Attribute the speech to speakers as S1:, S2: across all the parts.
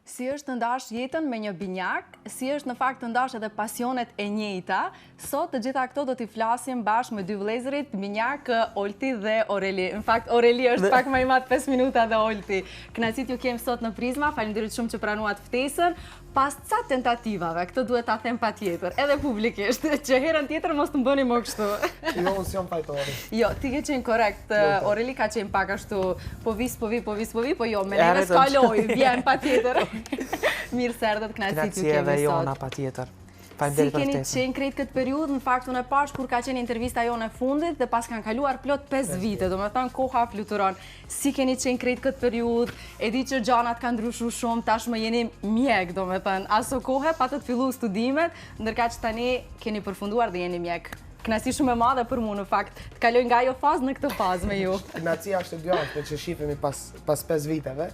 S1: Si është të ndash jetën me një binjak, si është në fakt të ndash edhe pasionet e njëjta. Sot të gjitha këto do t'i flasim bashkë me dy vëllezërit, binjak, Olti dhe Oreli. Në fakt, Oreli është pak më i madh 5 minuta dhe Olti. Kënaqësi t'ju kem sot në Prizma, faleminderit shumë që pranuat ftesën. Pas ca tentativave, këtë duhet ta them patjetër, edhe publikisht, që herën tjetër mos të bëni më kështu.
S2: Jo, unë jam fajtori.
S1: Jo, ti ke qenë korrekt, Oreli ka qenë pak ashtu, po jo, me neve s'kaloj, vjen patjetër. Mirë se erdhët, kënaqësi t'ju kemi sot.
S3: Kënaqësi edhe jona patjetër.
S1: Si keni qenë krejt këtë periudhë, në fakt unë e pash kur ka qenë intervista jonë e fundit dhe pas kanë kaluar plot 5 vite, do me thënë koha fluturon. Si keni qenë krejt këtë periudhë, e di që gjanat kanë ndryshu shumë, tashmë jeni mjek, do me thënë. Aso kohë pa të fillu studimet, ndërka që tani keni përfunduar dhe jeni mjek. Kënaqësi shumë e madhe për mua në fakt, të kaloj nga ajo fazë në këtë fazë me ju.
S2: Kënaqësia është e djallë, që shifemi pas 5 viteve.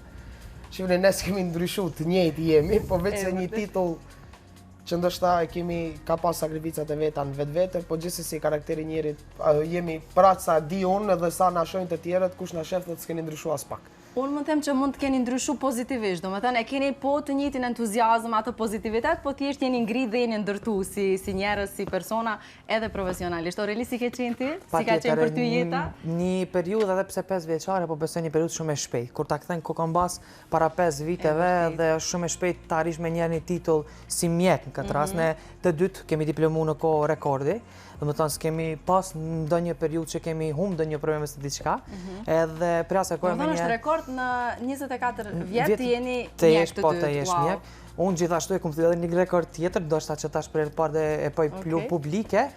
S2: Shifni ne s'kemi ndryshu, të njëjtë jemi, po veç se një titull që ndoshta ka pas sakrificat e veta në vetë, po gjithsesi karakteri njerit jemi pratë sa di unë edhe sa na shohin të tjerët, kush na shef dhe të s'keni ndryshu as pak.
S1: Unë më them që mund të keni ndryshu pozitivisht, do më thënë e keni po të njëjtin entuziazm, atë pozitivitet, po t'jesht jeni ngrit dhe jeni ndërtu si njerës, si persona, edhe profesionalisht. Oreli, si ke qenë ti? Si ka qenë për ty jeta?
S3: Një periudhë edhe pse 5 vjeçare, po besoj një periudhë shumë e shpejt. Kur ta kthen kokën bas para 5 viteve dhe është shumë e shpejt të arrish me një titull si mjek në këtë rast. Ne të dytë kemi diplomu në kohë rekordi. Dhe më thonë, s'kemi pas ndonjë periudhë që kemi humbë ndonjë probleme së diçka, edhe prasë e kohë me një...
S1: është rekord në 24 vjetë të jeni mjek të
S3: Po, të
S1: dytë.
S3: jesh mjek. Unë gjithashtu e kumë të edhe një rekord tjetër, do shta që tash për parë dhe e poj publike.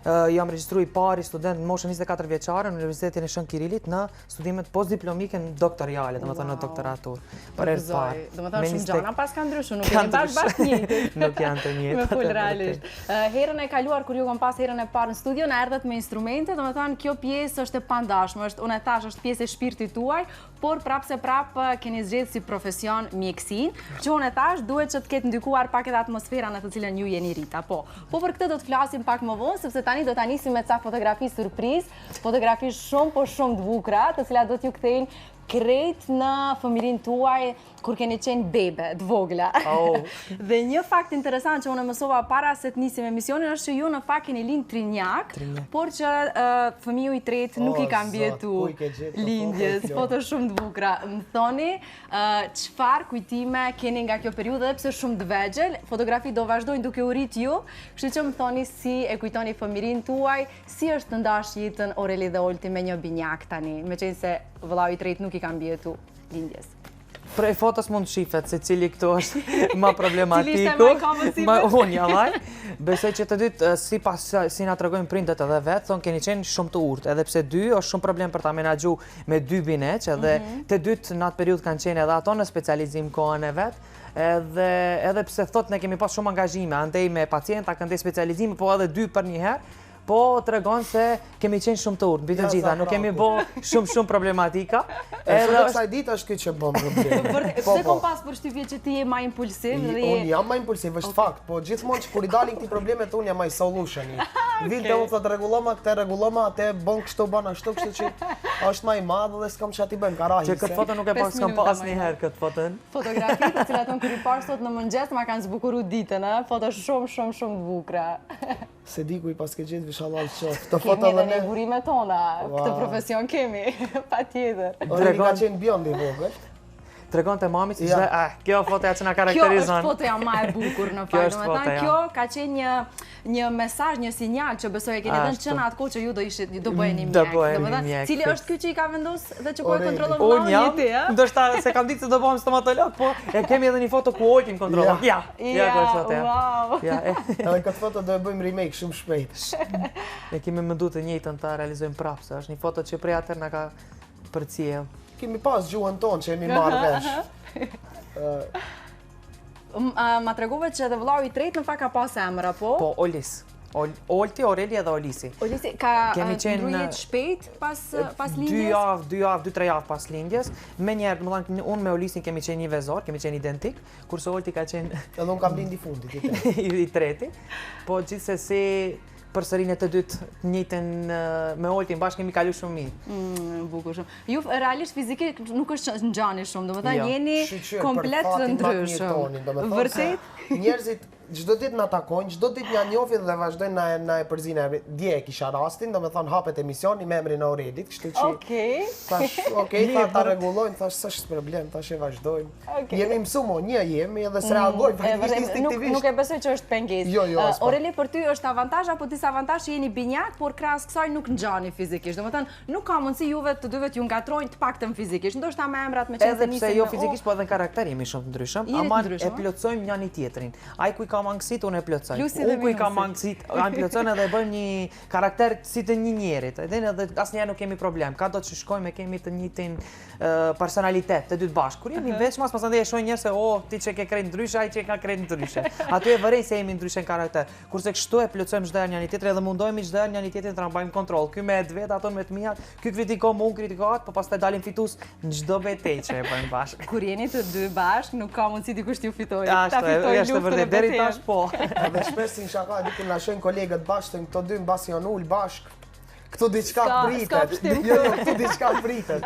S3: Jam regjistru i pari student në moshën 24 vjeçare në Universitetin e Shën Kirilit në studimet postdiplomike në doktoriale, dhe më thonë në doktoratur. Për erë parë.
S1: Dhe më thonë shumë gjana pas ka ndryshu, nuk jeni bashkë njëtë.
S3: Nuk janë të njëtë.
S1: Me full realisht. Herën e kaluar, kur ju kom pas herën e parë në studio, në erdhët me instrumente, dhe më thonë kjo pjesë është e pandashme, unë e thash është pjesë e shpirtit tuaj, por prapë se prapë keni zgjedhë si profesion mjekësin, që unë e thash duhet që të ketë ndikuar pak edhe atmosfera në të cilën ju jeni rita. Po për këtë do të flasim pak më vonë, sepse tani do të nisim me ca fotografi surpriz, fotografi shumë po shumë të bukura, të cilat do t'ju kthejnë krejt në fëmirin tuaj kur keni qenë bebe, të vogla. Dhe një fakt interesant që unë mësova para se të nisim emisionin është që ju në fakt keni lind trinjak, por që fëmiju i tretë nuk i kam bjetu lindjes, foto shumë të bukura. Më thoni, çfarë kujtime keni nga kjo periudhë, edhe pse shumë të vegjël, fotografi do vazhdojnë duke u rit ju, kështu që më thoni si e kujtoni fëmirin tuaj, si është të ndash jetën Oreli dhe Olti me një binjak tani, me qenë se vëllau i tretë nuk i kam bjetu lindjes.
S3: Prej fotos mund të shifet se cili këtu është ma problematiku.
S1: Cili ishte ma i kamësime?
S3: Unë jamaj. Besoj që të dytë, si nga të regojnë printet edhe vetë, thonë keni qenë shumë të urtë, edhe pse dy është shumë problem për ta menagju me dy bineq, edhe të dytë në atë periud kanë qenë edhe ato në specializim kohën e vetë, edhe pse thotë ne kemi pas shumë angazhime, andej me pacienta, këndej specializime, po edhe dy për njëherë, po të regon se kemi qenë shumë të urtë, bitë gjitha, nuk kemi bo shumë problematika.
S2: Edhe kësaj ditë është këtë që bëm probleme.
S1: Pse kom pas përshtypje që ti je ma impulsiv?
S2: Unë jam ma impulsiv, është fakt, po gjithmonë që kur i dalin këti problemet, unë jam ma i solution. Vilte unë thot regulloma, këte regulloma, te bën kështu, bën ashtu, kështu që është ma i madhë dhe s'kam që ati bën karahi.
S3: Që këtë foto nuk e pas s'kam pas njëherë këtë foton.
S1: Fotografi të cilat unë kër i parë sot në mëngjes ma kanë zbukuru ditën, foto shumë të bukura.
S2: Se di ku i pas ke gjithë vishalal qoftë.
S1: Kemi edhe një burime tona, këtë profesion kemi, pa tjetër.
S2: Oreli ka qenë bjondi vogël.
S3: Tregon të mamit që kjo fotoja që nga karakterizon.
S1: Kjo është fotoja ma e bukur në fakt. Kjo ka qenë një mesazh, një sinjal që besoj e keni dhënë që në atë kohë që ju do bëheni mjek. Cili është ky që i ka vendosur dhe që po e kontrollon vëllain e ti, a?
S3: Ndoshta se kam ditë se do bëhem stomatolog, po e kemi edhe një foto ku Oltin kontrollon. Ja, ku është fotoja.
S2: Edhe këtë foto do e bëjmë remake shumë shpejt.
S3: Ne kemi menduar të njëjtën ta realizojmë prapë, është një foto që prej atëherë na ka përcjell.
S2: Kemi pas gjuhën tonë që jemi marrë vesh.
S1: Ma tregove që edhe vëllau i tretë në fakt ka pas emër, apo?
S3: Po, Olis. Olti, Oreli edhe Olisi.
S1: Olisi, ka ndrujet shpejt pas lindjes?
S3: 2 javë, 2-3 javë pas lindjes. Me njerë, më dhanë, unë me Olisin kemi qenë një vezor, kemi qenë identik, kurse Olti ka qenë...
S2: Edhe unë kam lindi fundit,
S3: i treti. Po, gjithsesi, përsërinë të dytë njëjtën me Oltin bashkë kemi kalu shumë mirë.
S1: Bukur shumë. Ju realisht fizikisht nuk është ngjani shumë, domethënë jeni komplet të ndryshëm. Vërtet?
S2: Njerëzit çdo ditë na takojnë, çdo ditë na njohin dhe vazhdojnë na e përzinë. Dje e kisha rastin, domethënë hapet emisioni me emrin e Aurelit, kështu që okej, ta rregullojnë, thash s'është problem, tash e vazhdojmë. Jemi mësuar, jemi edhe s'reagojmë faktikisht instinktivisht.
S1: Nuk e besoj që është pengesë.
S2: Jo,
S1: Aureli, për ty është avantazh apo disavantazh që jeni binjak, por krahas kësaj nuk ngjani fizikisht. Domethënë nuk ka mundësi juve të dyve t'ju ngatrojnë të paktën fizikisht. Ndoshta me emrat, me çështje
S3: nisën. Edhe pse jo fizikisht, po edhe në karakter jemi shumë të ndryshëm, ama e plotsojmë njëri tjetrin. Ai ku ka mangësit, unë e plotsoj. Unë ku ka mangësit, ai plotsojnë edhe e bëjmë një karakter si të një njerit. Edhe asnjëherë nuk kemi problem. Ka do të shkojmë, kemi të njëjtin personalitet të dy bashkë. Kur jemi veç, mas pasandej e shohin njerëz se ti që ke krejt ndryshe, ai që ka krejt ndryshe. Aty e vërej se jemi ndryshe në karakter. Kurse kështu e plotsojmë çdo herë njëri tjetrin dhe mundohemi çdo herë njëri tjetrin të mbajmë kontroll. Ky me vet, ato me të mia, ky kritikon, unë kritikohet, po pastaj dalim fitues në çdo betejë që e bëjmë bashkë.
S1: Kur jeni të dy bashkë, nuk ka mundësi dikush t'ju fitojë.
S3: Ta fitojë luftën e deri tash po.
S2: Edhe shpesh si shaka diku na shohin kolegët bashkë, këto dy mbasi janë ul bashkë. Këtu diçka pritet. Jo, këtu diçka pritet.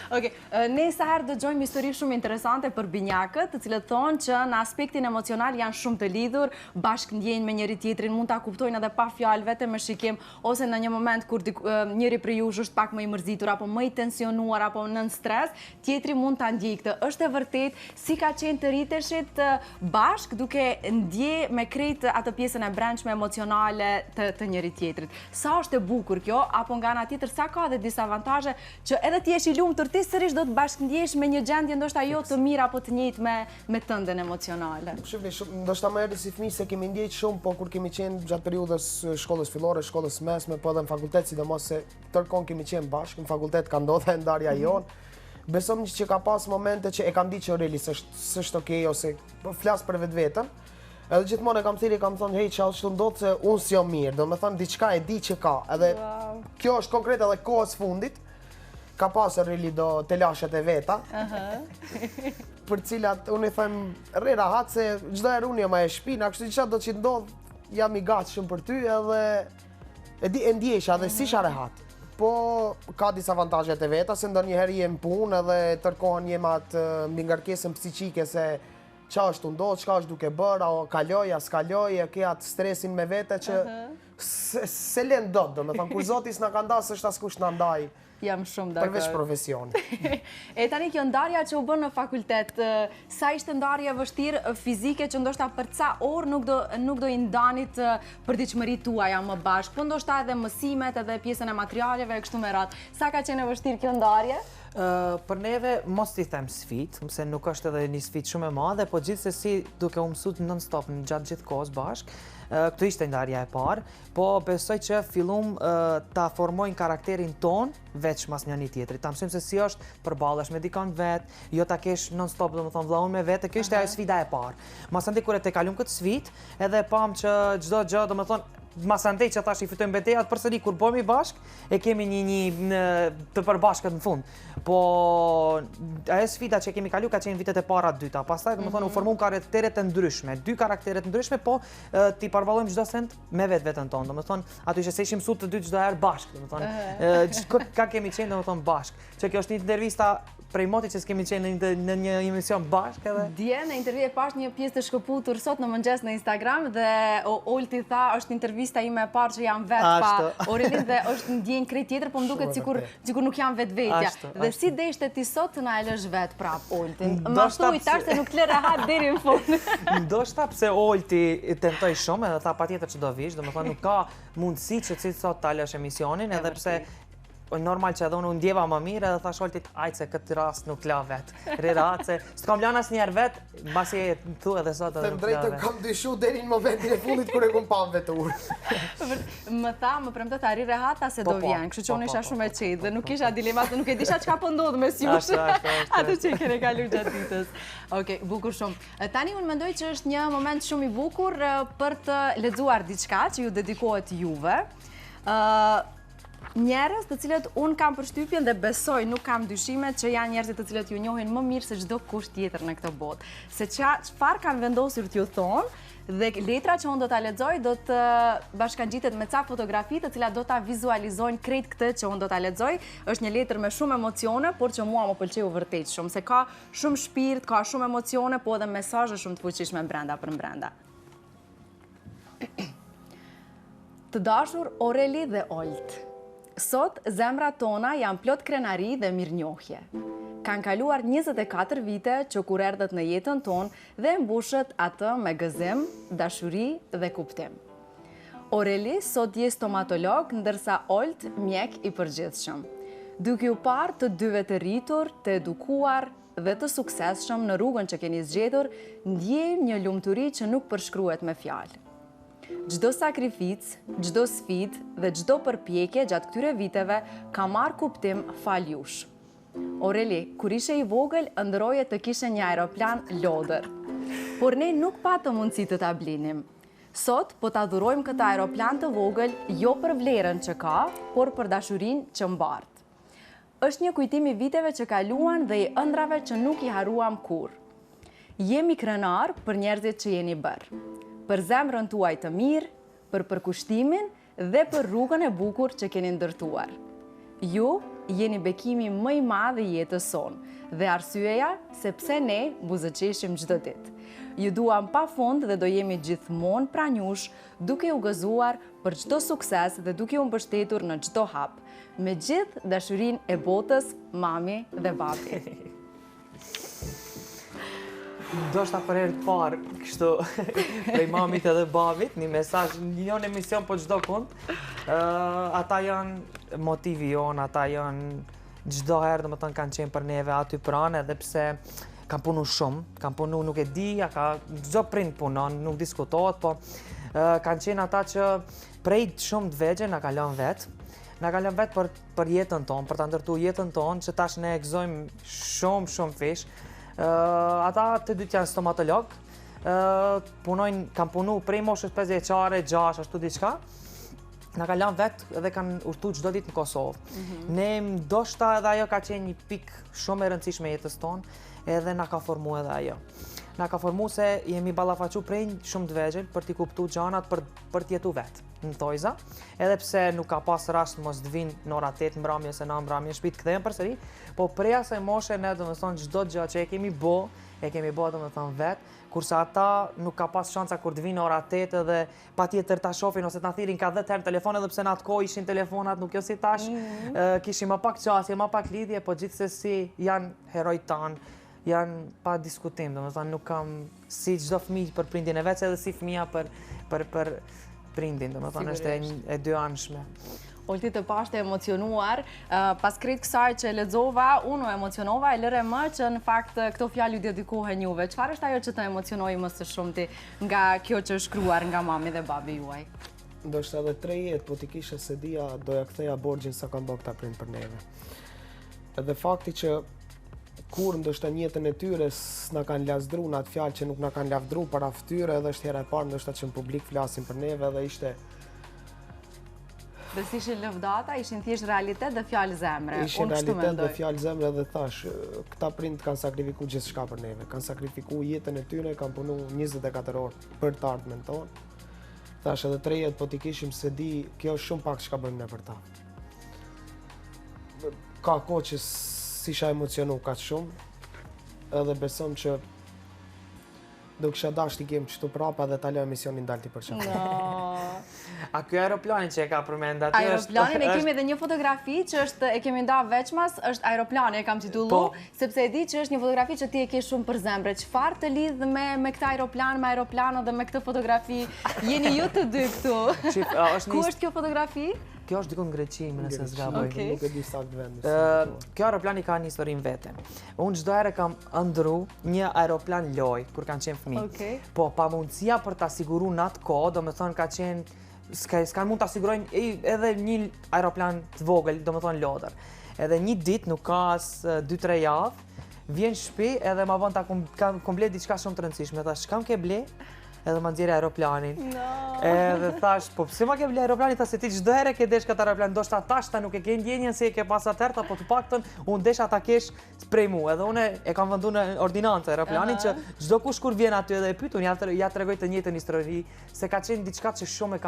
S1: Okej, ne sa herë dëgjojmë histori shumë interesante për binjakët, të cilët thonë që në aspektin emocional janë shumë të lidhur, bashkë ndjejnë me njëri tjetrin, mund ta kuptojnë edhe pa fjalë, vetëm me shikim, ose në një moment kur njëri prej jush është pak më i mërzitur apo më i tensionuar apo nën stres, tjetri mund ta ndjejë këtë. Është e vërtet si ka qenë të riteshit bashkë duke ndje me krejt atë pjesën e brendshme emocionale të njëri tjetrit. Sa është e bukur kjo, apo nga ana tjetër sa ka edhe disavantazhe që edhe ti je i lumtur, ti sërish do të bashkëndjesh me një gjendje ndoshta jo të mirë apo të njëjtë me tënden emocionale.
S2: Ndoshta më herë si fëmijë se kemi ndjejt shumë, po kur kemi qenë gjatë periudhës shkollës fillore, shkollës mesme, po edhe në fakultet, sidomos se tërkohën kemi qenë bashkë, në fakultet ka ndodhur ndarja jonë. Besom që ka pas momente që e kam ditë që Aureli s'është okej ose po flas për vetveten. Edhe gjithmonë e kam thënë, kam thonë, hey, çfarë është ndodhur se unë s'jam mirë, domethënë diçka e di që ka. Edhe kjo është konkret edhe kohës fundit. Ka pas Aureli do telashet e veta. Për cilat unë i them rri rahat se çdo herë unë jam e shpina, kështu që çfarë do të ndodh, jam i gatshëm për ty edhe e ndjesha dhe si rehat. Po ka disa avantazhet e veta se ndonjëherë jem punë edhe tërkohën jem atë mbi ngarkesën psiqike se qa është ndodhë, qka është duke bërë, a kaloj, a s'kaloj, e ke atë stresin me vete që se len do me thënë, kur Zotis në ka ndasë, është askush në ndaj.
S1: Jam shumë dakord.
S2: Përveç profesioni.
S1: E tani kjo ndarja që u bën në fakultet, sa ishte ndarja vështirë fizike që ndoshta për ca orë nuk do i ndanit përditshmëritë tuaja më bashkë, po ndoshta edhe mësimet, edhe pjesën e materialeve e kështu me radhë. Sa ka qenë vështirë kjo ndarje?
S3: Për neve, mos t'i them sfit, se nuk është edhe një sfit shumë e madhe, po gjithsesi duke u mësuar non-stop në gjatë gjithë kohës bashkë, këtë ishte ndarja e parë, po besoj që fillum ta formojnë karakterin ton veç mas njëri tjetrit. Ta mësojmë se si është përballesh me dikon vet, jo ta kesh non-stop domethënë vllaun me vete, kjo ishte ajo sfida e parë. Masandej kur e tekalum këtë sfidë, edhe pam që çdo gjë domethënë masandej që tash i fitojmë betejat përsëri kur bëhemi bashk, e kemi një të përbashkët në fund. Po ajo sfida që kemi kalu ka qenë vitet e para të dyta. Pastaj domethënë u formum karaktere të ndryshme, dy karaktere të ndryshme, po ti përballojmë çdo send me vetveten tonë. Domethënë aty që se ishim mësuar të dy çdo herë bashk, domethënë ka kemi qenë domethënë bashk. Që kjo është një intervista prej moti që s'kemi qenë në një emision bashkë edhe.
S1: Dje në intervjue pash një pjesë të shkëputur sot në mëngjes në Instagram dhe Olti tha është intervista ime e parë që jam vetë pa Aurelin dhe është ndjenjë krejt tjetër, po m'duket sikur nuk jam vetvetja. Dhe si deshte ti sot të na e lësh vetë prap Oltin? Ma thuj tash se nuk le rahat deri në fund.
S3: Ndoshta pse Olti tentoi shumë edhe tha patjetër që do vish, domethënë nuk ka mundësi që ti sot ta lësh emisionin edhe pse normal që edhe unë ndjeva më mirë edhe thash Oltit, ajtë se këtë rast nuk la vetë. Rirat se s'kam lanë asë njerë vetë, basi e thu edhe sot edhe nuk la vetë.
S2: Të drejtën kam dyshu deri në momentin e fundit kër e kom pa vetur.
S1: Më premtë të arri rehata se do vjen, kështu që unë isha shumë e qetë dhe nuk isha dilemat, nuk e disha qka po ndodhë me s'jush. Atë që i kene kalu gjatë ditës. Oke, bukur shumë. Tani unë mendoj që është një moment shumë i bukur për të lexuar diçka që ju dedikohet juve. Njerëz të cilët unë kam përshtypjen dhe besoj, nuk kam dyshime që janë njerëzit të cilët ju njohin më mirë se çdo kush tjetër në këtë botë. Se çfarë kanë vendosur t'ju thonë, Dhe letra që unë do t'a lexoj do të bashkangjitet me ca fotografi të cilat do t'a vizualizojnë krejt këtë që unë do t'a lexoj. Është një letër me shumë emocione, por që mua më pëlqeu vërtet shumë, se ka shumë shpirt, ka shumë emocione, po edhe mesazhe shumë të fuqishme brenda për brenda. Të dashur Oreli dhe Olt, sot zemrat tona janë plot krenari dhe mirënjohje. Kanë kaluar 24 vite që kur erdhët në jetën tonë dhe mbushët atë me gëzim, dashuri dhe kuptim. Oreli sot je stomatolog, ndërsa Olt mjek i përgjithshëm. Duke u parë të dyve të rritur, të edukuar dhe të suksesshëm në rrugën që keni zgjedhur, ndjejmë një lumturi që nuk përshkruhet me fjalë. Çdo sakrificë, çdo sfidë dhe çdo përpjekje gjatë këtyre viteve ka marrë kuptim fal jush. Oreli, kur ishe i vogël, ëndërroje të kishe një aeroplan lodër. Por ne nuk patëm mundësi të ta blinim. Sot po ta dhurojmë këtë aeroplan të vogël jo për vlerën që ka, por për dashurinë që mbart. Është një kujtim i viteve që kaluan dhe i ëndrave që nuk i haruam kur. Jemi krenar për njerëzit që jeni bërë, për zemrën tuaj të mirë, për përkushtimin dhe për rrugën e bukur që keni ndërtuar. Ju jeni bekimi më i madh i jetës sonë dhe arsyeja sepse ne buzëqeshim çdo ditë. Ju duam pafund dhe do jemi gjithmonë pranë jush, duke u gëzuar për çdo sukses dhe duke u mbështetur në çdo hap, me gjithë dashurinë e botës, mami dhe babi.
S3: Ndoshta për herë të parë, kështu prej mamit edhe babit, një mesazh, jo në emision, po çdo kund. Ata janë motivi jonë, ata janë çdo herë, domethënë kanë qenë për neve aty pranë, edhe pse kanë punu shumë, kanë punu, nuk e di, çdo prind punon, nuk diskutohet, po kanë qenë ata që prej shumë të vegjël na kanë lënë vetë. Na kanë lënë vetë për jetën tonë, për ta ndërtuar jetën tonë, që tash ne e gëzojmë shumë fish. Ata të dytë janë stomatolog, kanë punu prej moshës 5 vjeçare, 6, ashtu diçka. Na kanë lënë vetë dhe kanë urtu çdo ditë në Kosovë. Ne ndoshta edhe ajo ka qenë një pikë shumë e rëndësishme jetës tonë, edhe na ka formuar edhe ajo. Na ka formuar se jemi ballafaqu prej shumë të vegjël për t'i kuptuar gjanat, për t'jetu vetë në tojza, edhe pse nuk ka pas rast mos të vinë në ora 8 mbrëmje se na mbrëmje në shtëpi të kthehen përsëri, po prej asaj moshe ne domethënë çdo gjë që e kemi bë domethënë vetë, kurse ata nuk ka pas shanca kur të vinë ora 8 edhe patjetër ta shohin ose ta thirrin ka 10 herë telefon, edhe pse në atë kohë ishin telefonat, nuk jo si tash, kishin më pak qasje, më pak lidhje, po gjithsesi janë heroj tan, janë pa diskutim, domethënë nuk kam si çdo fëmijë për prindin e vet, edhe si fëmia për prindin, domethënë është e dy anshme.
S1: Olti të pashte emocionuar, pas krejt kësaj që lexova, unë u emocionova, e lëre më që në fakt këto fjalë ju dedikohen juve. Çfarë është ajo që të emocionoi më së shumti nga kjo që është shkruar nga mami dhe babi juaj?
S2: Ndoshta edhe 3 jetë, po t'i kisha se dia doja ktheja borxhin sa kanë bërë këta prind për neve. Edhe fakti që kur ndoshta në jetën e tyre s'na kanë lavdruar në atë fjalë që nuk na kanë lavdruar para fytyre, edhe është hera e parë ndoshta që në publik flasin për neve dhe ishte.
S1: Dhe si ishin lëvdata, ishin thjesht realitet dhe fjalë zemre.
S2: Ishin realitet dhe fjalë zemre dhe thash, këta prind kanë sakrifikuar gjithçka për neve, kanë sakrifikuar jetën e tyre, kanë punuar 24 orë për të ardhmen tonë. Thash edhe 3 jetë po t'i kishim se di, kjo është shumë pak çka bëjmë ne për ta. Ka kohë që s'isha emocionu kaq shumë, edhe besom që do kisha dash t'i kem kështu prapa dhe ta lë emisionin dalti për çfarë.
S3: A ky aeroplani që e ka përmend aty është...
S1: Aeroplanin e kemi edhe një fotografi që është, e kemi nda veçmas, është aeroplani, e kam titullu, sepse e di që është një fotografi që ti e ke shumë për zemre. Çfarë të lidh me këtë aeroplan, me aeroplanën dhe me këtë fotografi? Jeni ju të dy këtu. Ku është kjo fotografi?
S3: Kjo është dikon në Greqi, nëse s'gaboj.
S2: Nuk e di sa të vendit.
S3: Kjo aeroplani ka një historinë vete. Unë çdo herë kam ëndru një aeroplan loj kur kanë qenë fëmijë. Po pamundësia për ta siguruar në atë kohë, domethënë ka qenë s'kan mund ta sigurojnë edhe një aeroplan të vogël, domethënë lodër. Edhe një ditë, nuk ka as 2-3 javë, vjen në shtëpi edhe ma vën ta komplet diçka shumë të rëndësishme. Thash, ç'kam ke ble? edhe ma nxjerë aeroplanin. Edhe thash, po pse ma ke ble aeroplanin, tha se ti çdo herë ke desh këtë aeroplan, ndoshta tash ta nuk e ke ndjenjen se e ke pas atëherë, po të paktën unë desha ta kesh prej mua. Edhe unë e kam vendu në ordinancë aeroplanin që çdo kush kur vjen aty edhe e pyet, unë ja tregoj të njëjtën histori, se ka qenë diçka që shumë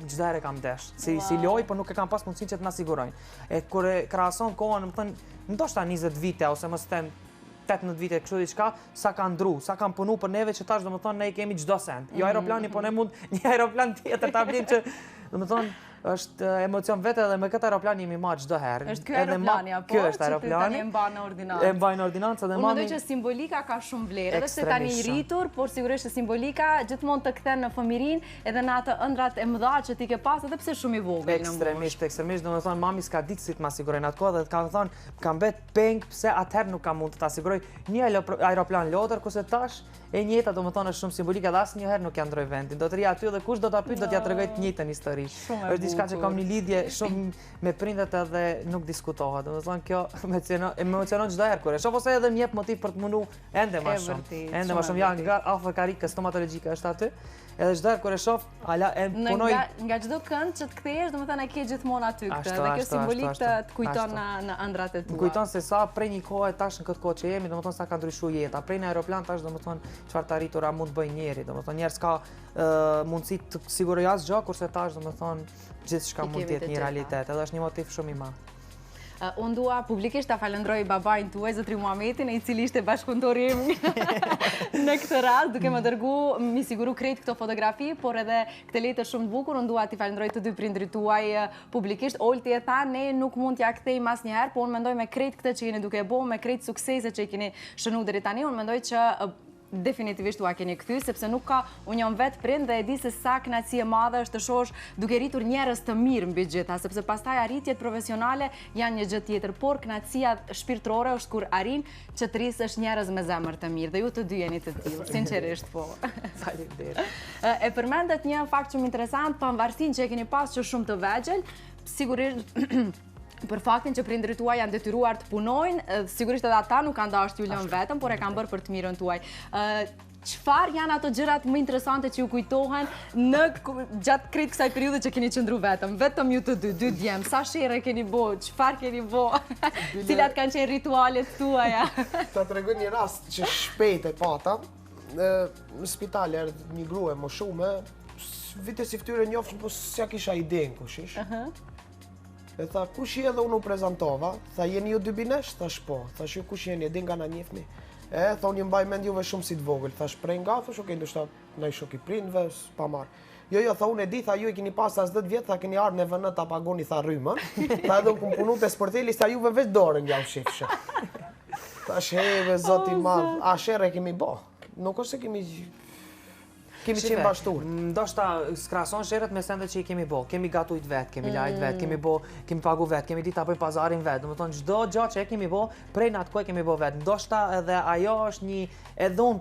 S3: çdo herë kam desh. Si loj, por nuk e kam pas mundësinë që të na sigurojnë. E kur e krahason kohën, më thënë, ndoshta 20 vite ose mos them 18 vite kështu diçka, sa ka ndru, sa kam punu për neve që tash domethënë ne i kemi çdo send. Jo aeroplani, po ne mund një aeroplan tjetër ta blim që domethënë është emocion vetë edhe me këtë aeroplan jemi marrë çdo herë.
S1: Është ky aeroplani apo?
S3: Ky është aeroplani.
S1: E mban në ordinancë.
S3: E mbajnë në ordinancë dhe
S1: mami. Unë mendoj që simbolika ka shumë vlerë, edhe se tani i rritur, por sigurisht që simbolika gjithmonë të kthen në fëmirinë edhe në ato ëndrat e mëdha që ti ke pas edhe pse shumë i vogël në moshë.
S3: Ekstremisht, domethënë mami s'ka ditë si të ma sigurojnë atë kohë dhe ka thënë, kam bet peng pse atëherë nuk kam mund të ta siguroj një aeroplan lodër, kurse tash e njëjta domethënë është shumë simbolike dhe asnjëherë nuk ja ndroj vendin. Do të ri aty dhe kush do ta pyet do t'ja tregoj të njëjtën histori. Është diçka që kam një lidhje shumë me prindet edhe nuk diskutohet. Domethënë kjo më emocionon çdo herë kur e shoh ose edhe më jep motiv për të mundu ende më shumë. Ende më shumë janë nga afër karikës stomatologjike është aty. Edhe çdo herë kur e shoh, ala e punoj
S1: nga çdo kënd që të kthehesh, domethënë e ke gjithmonë aty këtë. Dhe kjo simbolik të kujton në ëndrat e tua.
S3: Kujton se sa prej një kohe tash në këtë kohë që jemi, domethënë sa ka ndryshuar jeta. Prej në aeroplan tash domethënë çfarë të arritura mund të bëjë njeri, domethënë njerëz ka mundësi të sigurojë asgjë, kurse tash domethënë gjithçka mund të jetë një realitet. Edhe është një motiv shumë i madh.
S1: Unë dua publikisht ta falenderoj babain tuaj, zotrin Muhametin, i cili ishte bashkëpunëtori im në këtë rast, duke më dërguar mi siguru krejt këto fotografi, por edhe këtë letër shumë të bukur. Unë dua t'i falenderoj të dy prindrit tuaj publikisht. Olti e tha, ne nuk mund t'ja kthejmë asnjëherë, por unë mendoj me krejt këtë që jeni duke bëu, me krejt sukseset që i keni shënuar deri tani, unë mendoj që definitivisht ua keni kthy, sepse nuk ka unë jam vetë prind dhe e di se sa kënaqësi e madhe është të shohësh duke rritur njerëz të mirë mbi gjitha, sepse pastaj arritjet profesionale janë një gjë tjetër, por kënaqësia shpirtërore është kur arrin që të rrisësh njerëz me zemër të mirë dhe ju të dy jeni të tillë, sinqerisht po.
S3: Faleminderit.
S1: E përmendet një fakt shumë interesant, pavarësinë që e keni pas që shumë të vegjël, sigurisht për faktin që prindrit tuaj janë detyruar të punojnë, sigurisht edhe ata nuk kanë dashur t'ju lënë vetëm, por e kanë bërë për të mirën tuaj. Çfarë janë ato gjërat më interesante që ju kujtohen gjatë krejt kësaj periudhe që keni qëndruar vetëm? Vetëm ju të dy djem, sa shere keni bo, çfarë keni bo, cilat kanë qenë ritualet tuaja?
S2: Ta tregoj një rast që shpejt e pata, në spital erdhi një grua më shumë, vite si fytyrë njofsh, po s'ja kisha idenë kush ish. E tha, kush je dhe unë u prezentova? Tha, jeni ju dy binesh? Thash po. Thash, ju kush jeni, e din nga na njefni? Tha, unë mbaj mend juve shumë si të vogël. Thash, prej nga, thash, okej, ndoshta ndaj shok i prindve, pa marr. Jo, tha, unë e di, tha, ju i keni pas as 10 vjet, tha, keni ardhur në VN ta pagoni, tha, rrymën. Tha, edhe unë punu te sporteli, tha, juve veç dorën ja u shifshe. Thash, heve, zoti madh, a sherre kemi bo? Nuk është se kemi qenë bashkëtur.
S3: Ndoshta skrason sherrët me sendet që i kemi bo. Kemi gatujt vetë, kemi lajt vetë, kemi pagu vetë, kemi ditë ta bëjmë pazarin vetë. Domethënë çdo gjë që e kemi bo, prej në atë kohë kemi bo vetë. Ndoshta edhe ajo është një edhe unë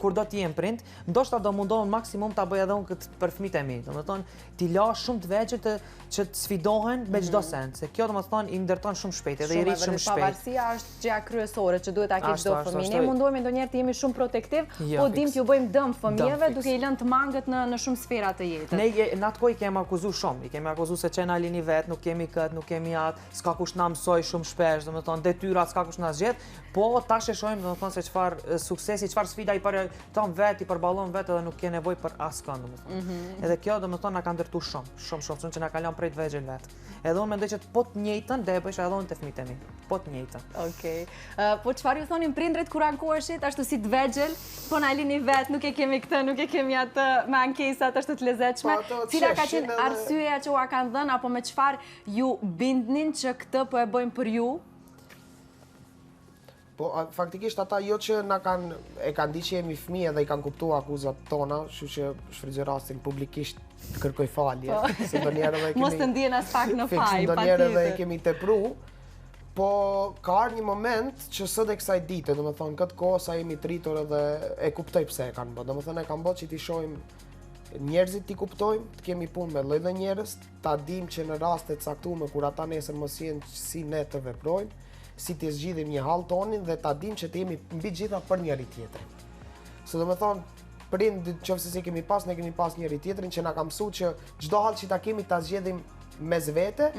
S3: kur do të jem prind, ndoshta do mundohem maksimum ta bëj edhe unë këtë për fëmijët e mi. Domethënë ti la shumë të vegjël që të sfidohen me çdo send, se kjo domethënë i ndërton shumë shpejt edhe i rrit shumë shpejt.
S1: Pavarësia është gjëja kryesore që duhet ta ketë çdo fëmijë. Ne mundohemi ndonjëherë të jemi shumë protektiv, po dim që ju bëjmë dëm fëmijëve duke i lënë të mangët në shumë sfera të jetës.
S3: Ne në atë kohë i kemi akuzuar shumë, i kemi akuzuar se çena lini vet, nuk kemi kët, nuk kemi atë, s'ka kush na mësoj shumë shpesh, domethënë detyrat s'ka kush na zgjedh, po tash e shohim domethënë se çfarë suksesi, çfarë sfida i përton vet, i përballon vet edhe nuk ke nevojë për askënd domethënë. Edhe kjo domethënë na ka ndërtuar shumë që na ka lënë prej të vegjël vet. Edhe unë mendoj që po të njëjtën do e bësh edhe unë te fëmijët e mi. Po të njëjtën.
S1: Okej. Po çfarë ju thonin prindrit kur ankoheshit, ashtu si të vegjël, po na lini vet, nuk e kemi këtë, nuk e kemi atë, me ankesat është të lezetshme. Cila ka qenë arsyeja që ua kanë dhënë apo me çfarë ju bindnin që këtë po e bëjmë për ju?
S2: Po faktikisht ata jo që na kanë ditë që jemi fëmijë dhe i kanë kuptuar akuzat tona, kështu që shfrytëzoj rastin publikisht të kërkoj falje. Se ndonjëherë edhe kemi
S1: mos të ndjen as pak në faj,
S2: ndonjëherë edhe kemi tepruar. Po ka ardhur një moment që sot e kësaj dite, domethënë këtë kohë sa jemi tritur edhe e kuptoj pse e kanë bërë. Domethënë e kanë bërë që ti shohim njerëzit ti kuptojmë, të kemi punë me lloj dhe njerëz, ta dim që në raste të caktuara kur ata nesër mos jenë si ne të veprojmë, si të zgjidhim një hall tonin dhe ta dim që të jemi mbi gjitha për njëri tjetrin. Se domethënë prind nëse si kemi pas, ne kemi pas njëri tjetrin që na ka mësuar që çdo hall që ta kemi ta zgjedhim mes vete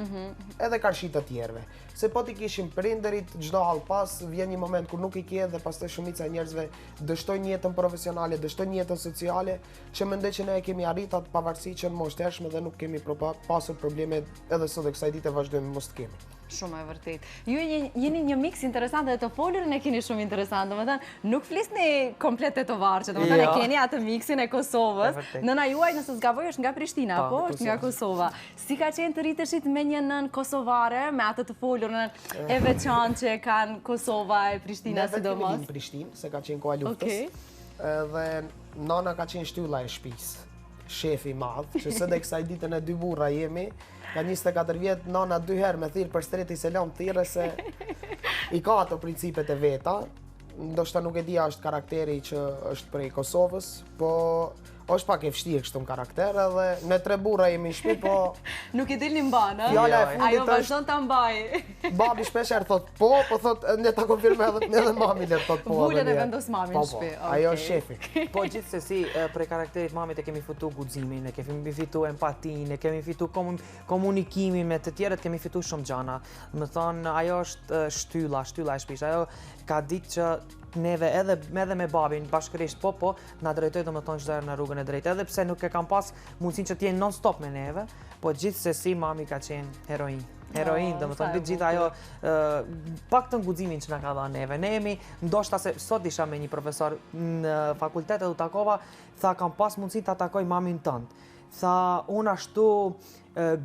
S2: edhe karshit të tjerëve. Se po t'i kishim prindërit, çdo hall pas, vjen një moment kur nuk i ke dhe pastaj shumica e njerëzve dështojnë jetën profesionale, dështojnë jetën sociale, që mendoj që ne e kemi arritur atë pavarësisht që në moshë të hershme dhe nuk kemi pasur probleme edhe sot e kësaj dite vazhdojmë mos të kemi.
S1: Shumë e vërtet. Ju jeni një mix interesant dhe të folurin e keni shumë interesant. Domethënë, nuk flisni komplet tetovarçe, domethënë e keni atë mixin e Kosovës. Nëna juaj, nëse s'gaboj, është nga Prishtina, po, është nga Kosova. Si ka qenë të rriteshit me një nën kosovare, me atë të folurën e veçantë që kanë Kosova e Prishtina sidomos?
S2: Ne vetëm në Prishtinë, se ka qenë koha luftës. Dhe nana ka qenë shtylla e shtëpisë. Shefi madh, që së dhe kësaj ditën e dy burra jemi, ka 24 vjetë, nana 2 herë me thirë për shtreti selam thirë se i ka ato principet e veta, ndoshta nuk e dia është karakteri që është prej Kosovës, po është pak e vështirë kështu në karakter edhe ne 3 burra jemi në shtëpi, po
S1: nuk i dilni mban,
S2: ajo
S1: vazhdon ta mbaj.
S2: Babi shpesh herë thot po thot ne ta konfirmoj edhe mami le thot po.
S1: Vulet e vendos mamin në shtëpi.
S2: Ajo është shefi.
S3: Po gjithsesi për karakterit mamit e kemi fitu guximin, e kemi fitu empatinë, e kemi fitu komunikimin me të tjerët, kemi fitu shumë gjana. Do të thonë ajo është shtylla e shtëpisë. Ajo ka ditë që neve edhe me babin bashkërisht po na drejtoi domethënë çdo herë në rrugën e drejtë, edhe pse nuk e kam pas mundësinë që të jenë non stop me neve, po gjithsesi mami ka qenë heroin, domethënë gjithë ajo paktën guximin që na ka dhënë neve. Ne jemi ndoshta se sot isha me një profesor në fakultet edhe u takova, tha kam pas mundësinë ta takoj mamin tënd. Tha unë ashtu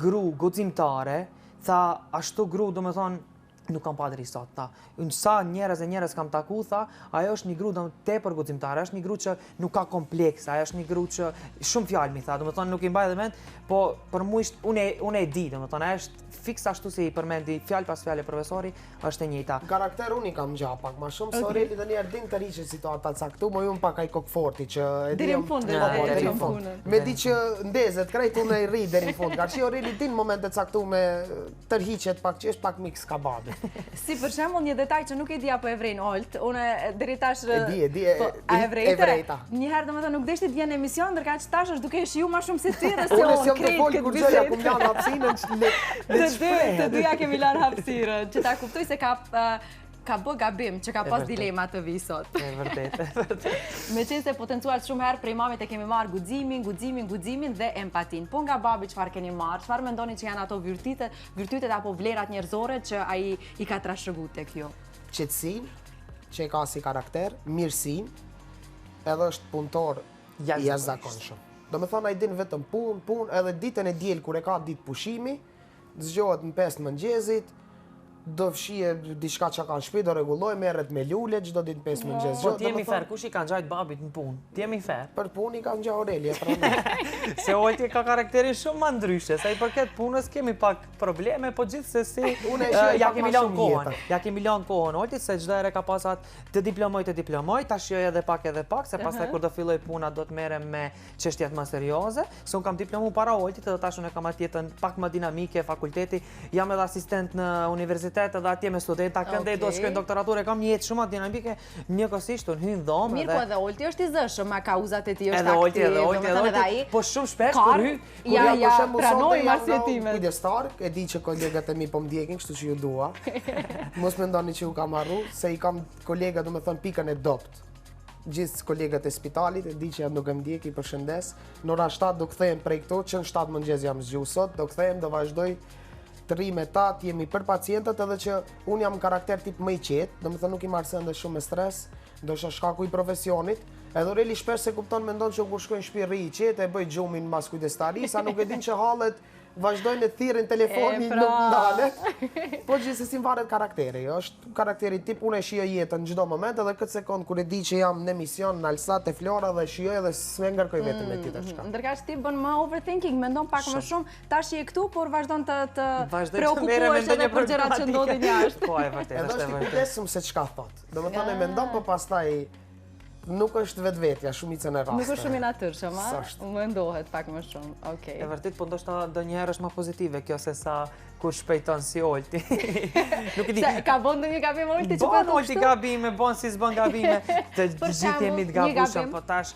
S3: gru guximtare, tha ashtu gru domethënë nuk kam pa deri sot, tha. Sa njerëz kam taku, tha, ajo është një gru tepër guximtare, është një gru që nuk ka kompleksa, ajo është një gru që shumë fjalë mi tha, domethënë nuk i mbaj dhe mend, po për mua unë e di, domethënë ajo është fiks ashtu si i përmendi fjalë pas fjalë profesori, është e njëjta.
S2: Karakter unë i kam gjatë pak më shumë, se Aureli tani din të riqet situata caktuar, më unë pak ai kokforti që e di.
S1: Deri në fund.
S2: Me di që ndezet krejt unë i rri deri në fund. Qarshi Aureli din momente caktuar tërhiqet pak që është pak mix kababi.
S1: Si për shembull një detaj që nuk e di apo e vren Olt, unë deri tash
S2: e di
S1: e vrejta. Një herë domethënë nuk deshti të vjen në emision, ndërkaq tash është duke shiu më shumë se ti dhe se unë krejt këtë
S2: gjëja ku jam hapësinën.
S1: Të dyja kemi lanë hapësirën, që ta kuptoj se ka bë gabim që ka pas dilema të vi sot.
S3: E vërtet.
S1: Me qenë se potencuar shumë herë prej mamit e kemi marrë guximin dhe empatin. Po nga babi çfarë keni marrë? Çfarë mendoni që janë ato virtytet apo vlerat njerëzore që ai i ka trashëguar tek ju?
S2: Qetësinë, që ka si karakter, mirësinë, edhe është punëtor i jashtëzakonshëm. Domethënë ai din vetëm punë, edhe ditën e diel kur e ka ditë pushimi, zgjohet në 5 mëngjesit, do fshije diçka që ka në shtëpi, do rregulloj, merret me lule çdo ditë 5 mëngjes.
S3: Po ti jemi fer, kush i ka ngjajt babit në punë? Ti jemi fer.
S2: Për punë i ka ngjajt Aureli, pranoj.
S3: Se Olti ka karakterin shumë më ndryshe, sa i përket punës kemi pak probleme, po gjithsesi ja kemi lënë kohën. Olti se çdo herë ka pasat të diplomoj, tash jo edhe pak, se pastaj kur do filloj puna do të merrem me çështjet më serioze. Se un kam diplomuar para Oltit, edhe tash unë kam atjetën pak më dinamike, fakulteti, jam edhe asistent në universitet edhe atje me studenta këndej do të shkojnë doktoraturë, kam një jetë shumë dinamike, njëkohësisht unë hyn dhomë.
S1: Mirë, po edhe Olti është i zëshëm, me kauzat e tij është
S3: aktiv.
S1: Edhe Olti,
S3: po shumë shpesh kur hy,
S1: ja pranoj marsjetimet.
S2: Kujdestar, e di që kolegat e mi po m'ndjekin, kështu që ju dua. Mos mendoni që u kam harru, se i kam kolega, domethënë pikën e dopt. Gjithë kolegat e spitalit, e di që nuk e m'ndjek, i përshëndes. Në ora 7 do kthehem prej këto, që në 7 mëngjes jam zgjuar sot, do kthehem, do vazhdoj të rri me ta, jemi për pacientët, edhe që unë jam karakter tip më i qetë, domethënë nuk i marr sende shumë me stres, ndoshta shkaku i profesionit. Edhe Aureli shpesh se kupton mendon që kur shkojnë në shtëpi rri i qetë, e bëj xhumin mbas kujdestarisë, sa nuk e din që hallet vazhdojnë të thirrin telefonin nuk ndalet. Po gjithsesi varet karakteri, është karakteri tip, unë e shijoj jetën në çdo moment, edhe këtë sekond kur e di që jam në emision në Alsat e Flora dhe shijoj edhe s'e ngarkoj veten me tjetër çka.
S1: Ndërkaq ti bën më overthinking, mendon pak më shumë, tash je këtu, por vazhdon të preokupohesh edhe për gjërat që ndodhin jashtë.
S3: Po, e vërtetë,
S2: është e vërtetë. Edhe është i kujdesshëm se çka thot. Domethënë mendon, po pastaj nuk është vetvetja shumicën e raste.
S1: Nuk është shumë i natyrshëm, a? Më ndohet pak më shumë. Okej.
S3: E vërtet, po ndoshta ndonjëherë është më pozitive kjo se sa kur shpejton si Olti. Nuk e di.
S1: Ka bën ndonjë gabim Olti që
S3: Bon Olti gabime, bon si s'bën gabime. Të gjithë jemi të gabueshëm, po tash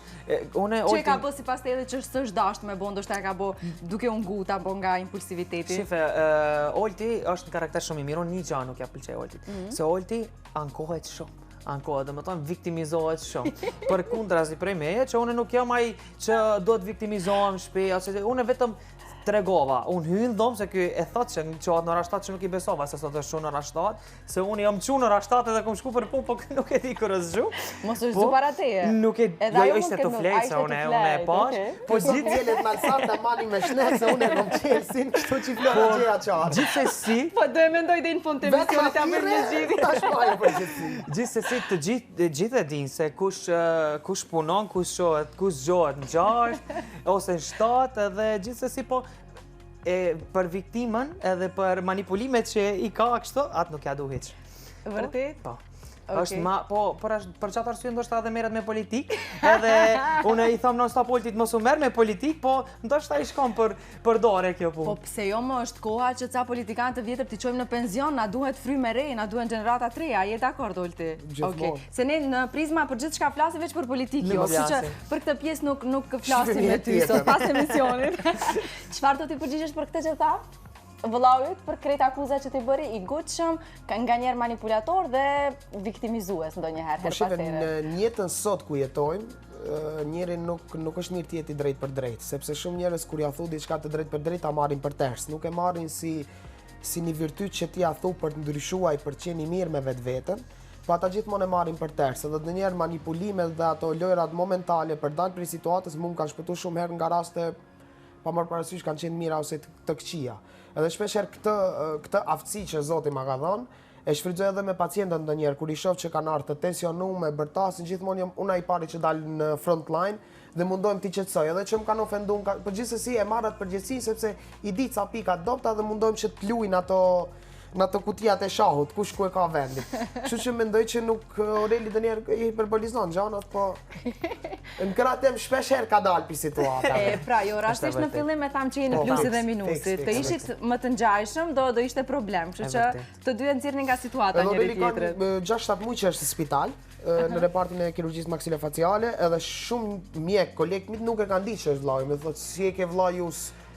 S3: unë
S1: Olti. Çe ka bë sipas teje që s'është dashur me bën, ndoshta e ka bë duke u ngut apo nga impulsiviteti.
S3: Shife, Olti është një karakter shumë i mirë, unë një gjë nuk ja pëlqej Oltit. Se Olti ankohet shumë. Ankohet, dhe më tonë viktimizohet shumë. Për kundra si prej meje, që unë nuk jam ai që do të viktimizohem shpejt, unë vetëm tregova, unë hynë dhomë se kjo e thotë që në qohat në ora 7 që nuk i besova se sot është shumë në ora 7, se unë jam qu në ora 7 edhe kom shku për punë, po nuk e di kër është zhu.
S1: Mos është zhu para teje?
S3: Nuk e di, jo ishte të flejtë se unë e pash.
S2: Po gjithë gjellet malsat të mani me shnetë se unë e kom qelsin, kështu që i flora gjeja qarë.
S3: Gjithsesi...
S1: Po do e mendoj dhe në fund të emisionit ta mërë një gjithi.
S3: Gjithsesi të gjithë e dinë se kush punon, kush gjohet në 6, ose në 7, edhe gjithsesi po për viktimën edhe për manipulimet që i ka kështu, atë nuk ja du hiq.
S1: Vërtet?
S3: Po. është ma, po, për qatë arsye ndoshta edhe merret me politik, edhe unë i tham non-stop Oltit mos u merr me politik, po ndoshta i shkon për dore kjo punë.
S1: Po pse jo më është koha që ca politikanë të vjetër t'i çojmë në penzion, na duhet frymë re, na duhen gjenerata të reja, je dakord Olti? Okej. Se ne në Prizma për gjithçka flasim veç për politikë, jo, kështu që për këtë pjesë nuk flasim me ty sot pas emisionit. Çfarë do t'i përgjigjesh për këtë që tha? Vëllaujt për krejt akuzat që t'i bëri i gutshëm, nga njerë manipulator dhe viktimizues ndonjëherë her pas here.
S2: Në jetën sot ku jetojmë, njeri nuk është mirë t'jeti drejt për drejt, sepse shumë njerëz kur ja thu diçka të drejt për drejt ta marrin për ters, nuk e marrin si një virtyt që ti ja thu për të ndryshuar, për të qenë i mirë me vetveten, po ata gjithmonë e marrin për ters, edhe ndonjëherë manipulimet dhe ato lojrat momentale për dalë prej situatës mund kanë shpëtuar shumë herë nga raste pa marrë parasysh kanë qenë mira ose të këqija. Edhe shpeshherë këtë aftësi që Zoti ma ka dhënë, e shfrytëzoj edhe me pacientët ndonjëherë kur i shoh që kanë ardhur të tensionuar me bërtasin, gjithmonë jam unë ai pari që dal në front line dhe mundohem t'i qetësoj, edhe që më kanë ofenduar, por gjithsesi e marr atë përgjegjësinë sepse i di ca pika dobta dhe mundohem që të luajn në ato kutijat e shahut, kush ku e ka vendin. Kështu që mendoj që nuk Aureli ndonjëherë i hiperbolizon gjanat, po në kratem shpesh herë ka dalë pi situata.
S1: Pra, jo rastisht në fillim e tham që jeni plusit dhe minusit. Të ishit më të ngjajshëm do ishte problem, kështu që të dy e nxirrni nga situata njëri tjetrit.
S2: 6-7 muaj që është në spital, në repartin e kirurgjisë maksilofaciale, edhe shumë mjek, kolegë mit nuk e kanë ditë që është vllai, më thotë si e ke vllai ju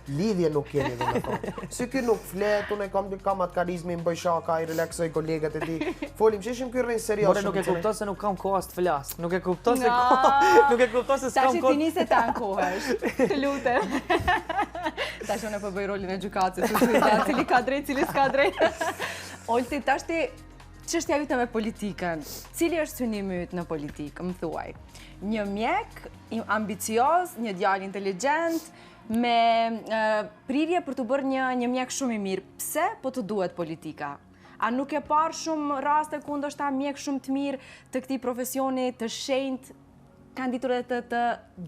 S2: lidhje nuk keni dhe me thonë. Si ky nuk flet, unë kam atë karizmi, më bëj shaka, i relaksoj kolegët e ti. Folim që ishim ky rrën serios.
S3: More nuk e kupton se nuk kam kohë as të flas. Nuk e kupton se s'kam kohë.
S1: Tash ti nisi të ankohesh. Të lutem. Tash unë po bëj rolin e gjykatës, cili ka drejt, cili s'ka drejt. Olti, tash ti çështja jote me politikën. Cili është synimi yt në politikë, më thuaj? Një mjek ambicioz, një djalë inteligjent, me prirje për të bërë një mjek shumë i mirë. Pse po të duhet politika? A nuk e parë shumë raste ku ndoshta mjek shumë të mirë të këtij profesioni të shenjtë kanë ditur edhe të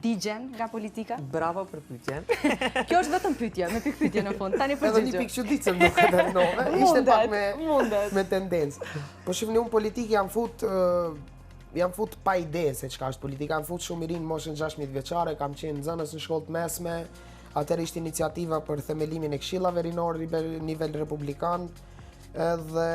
S1: digjen nga politika?
S3: Bravo për pyetjen.
S1: Kjo është vetëm pyetje, me pikë pyetje në fund. Tani përgjigj.
S2: Edhe një pikë çuditse nuk e dënove. Ishte pak me tendencë. Po shihni unë politikë jam fut pa ide se çka është politika, jam fut shumë i ri në moshën 16 vjeçare, kam qenë nxënës në shkollë të mesme, atëherë ishte iniciativa për themelimin e këshillave rinore nivel republikan, edhe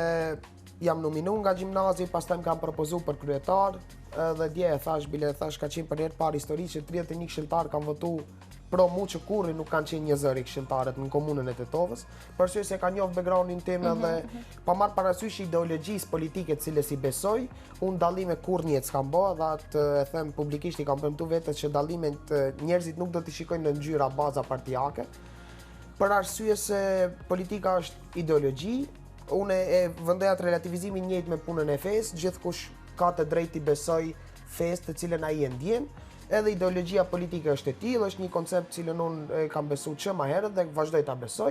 S2: jam nominuar nga gjimnazi, pastaj më kanë propozuar për kryetar, edhe dje e thash ka qenë për herë parë histori që 31 këshilltar kanë votuar pro mu që kurri nuk kanë qenë një zëri këshilltarët në komunën e Tetovës, për arsye se ka njoh backgroundin tim edhe pa marrë parasysh ideologjisë politike të cilës i besoj, unë dallime kurrë jetë s'kam bë, dhe atë e them publikisht i kam premtuar vetes që dallimet njerëzit nuk do t'i shikojnë në ngjyra baza partijake, për arsye se politika është ideologji, unë e vendoj atë relativizimin njëjtë me punën e fesë, gjithkush ka të drejtë i besoj fesë të cilën ai e ndjen. Edhe ideologjia politike është e tillë, është një koncept cilën unë kam besuar që më herët dhe vazhdoj ta besoj.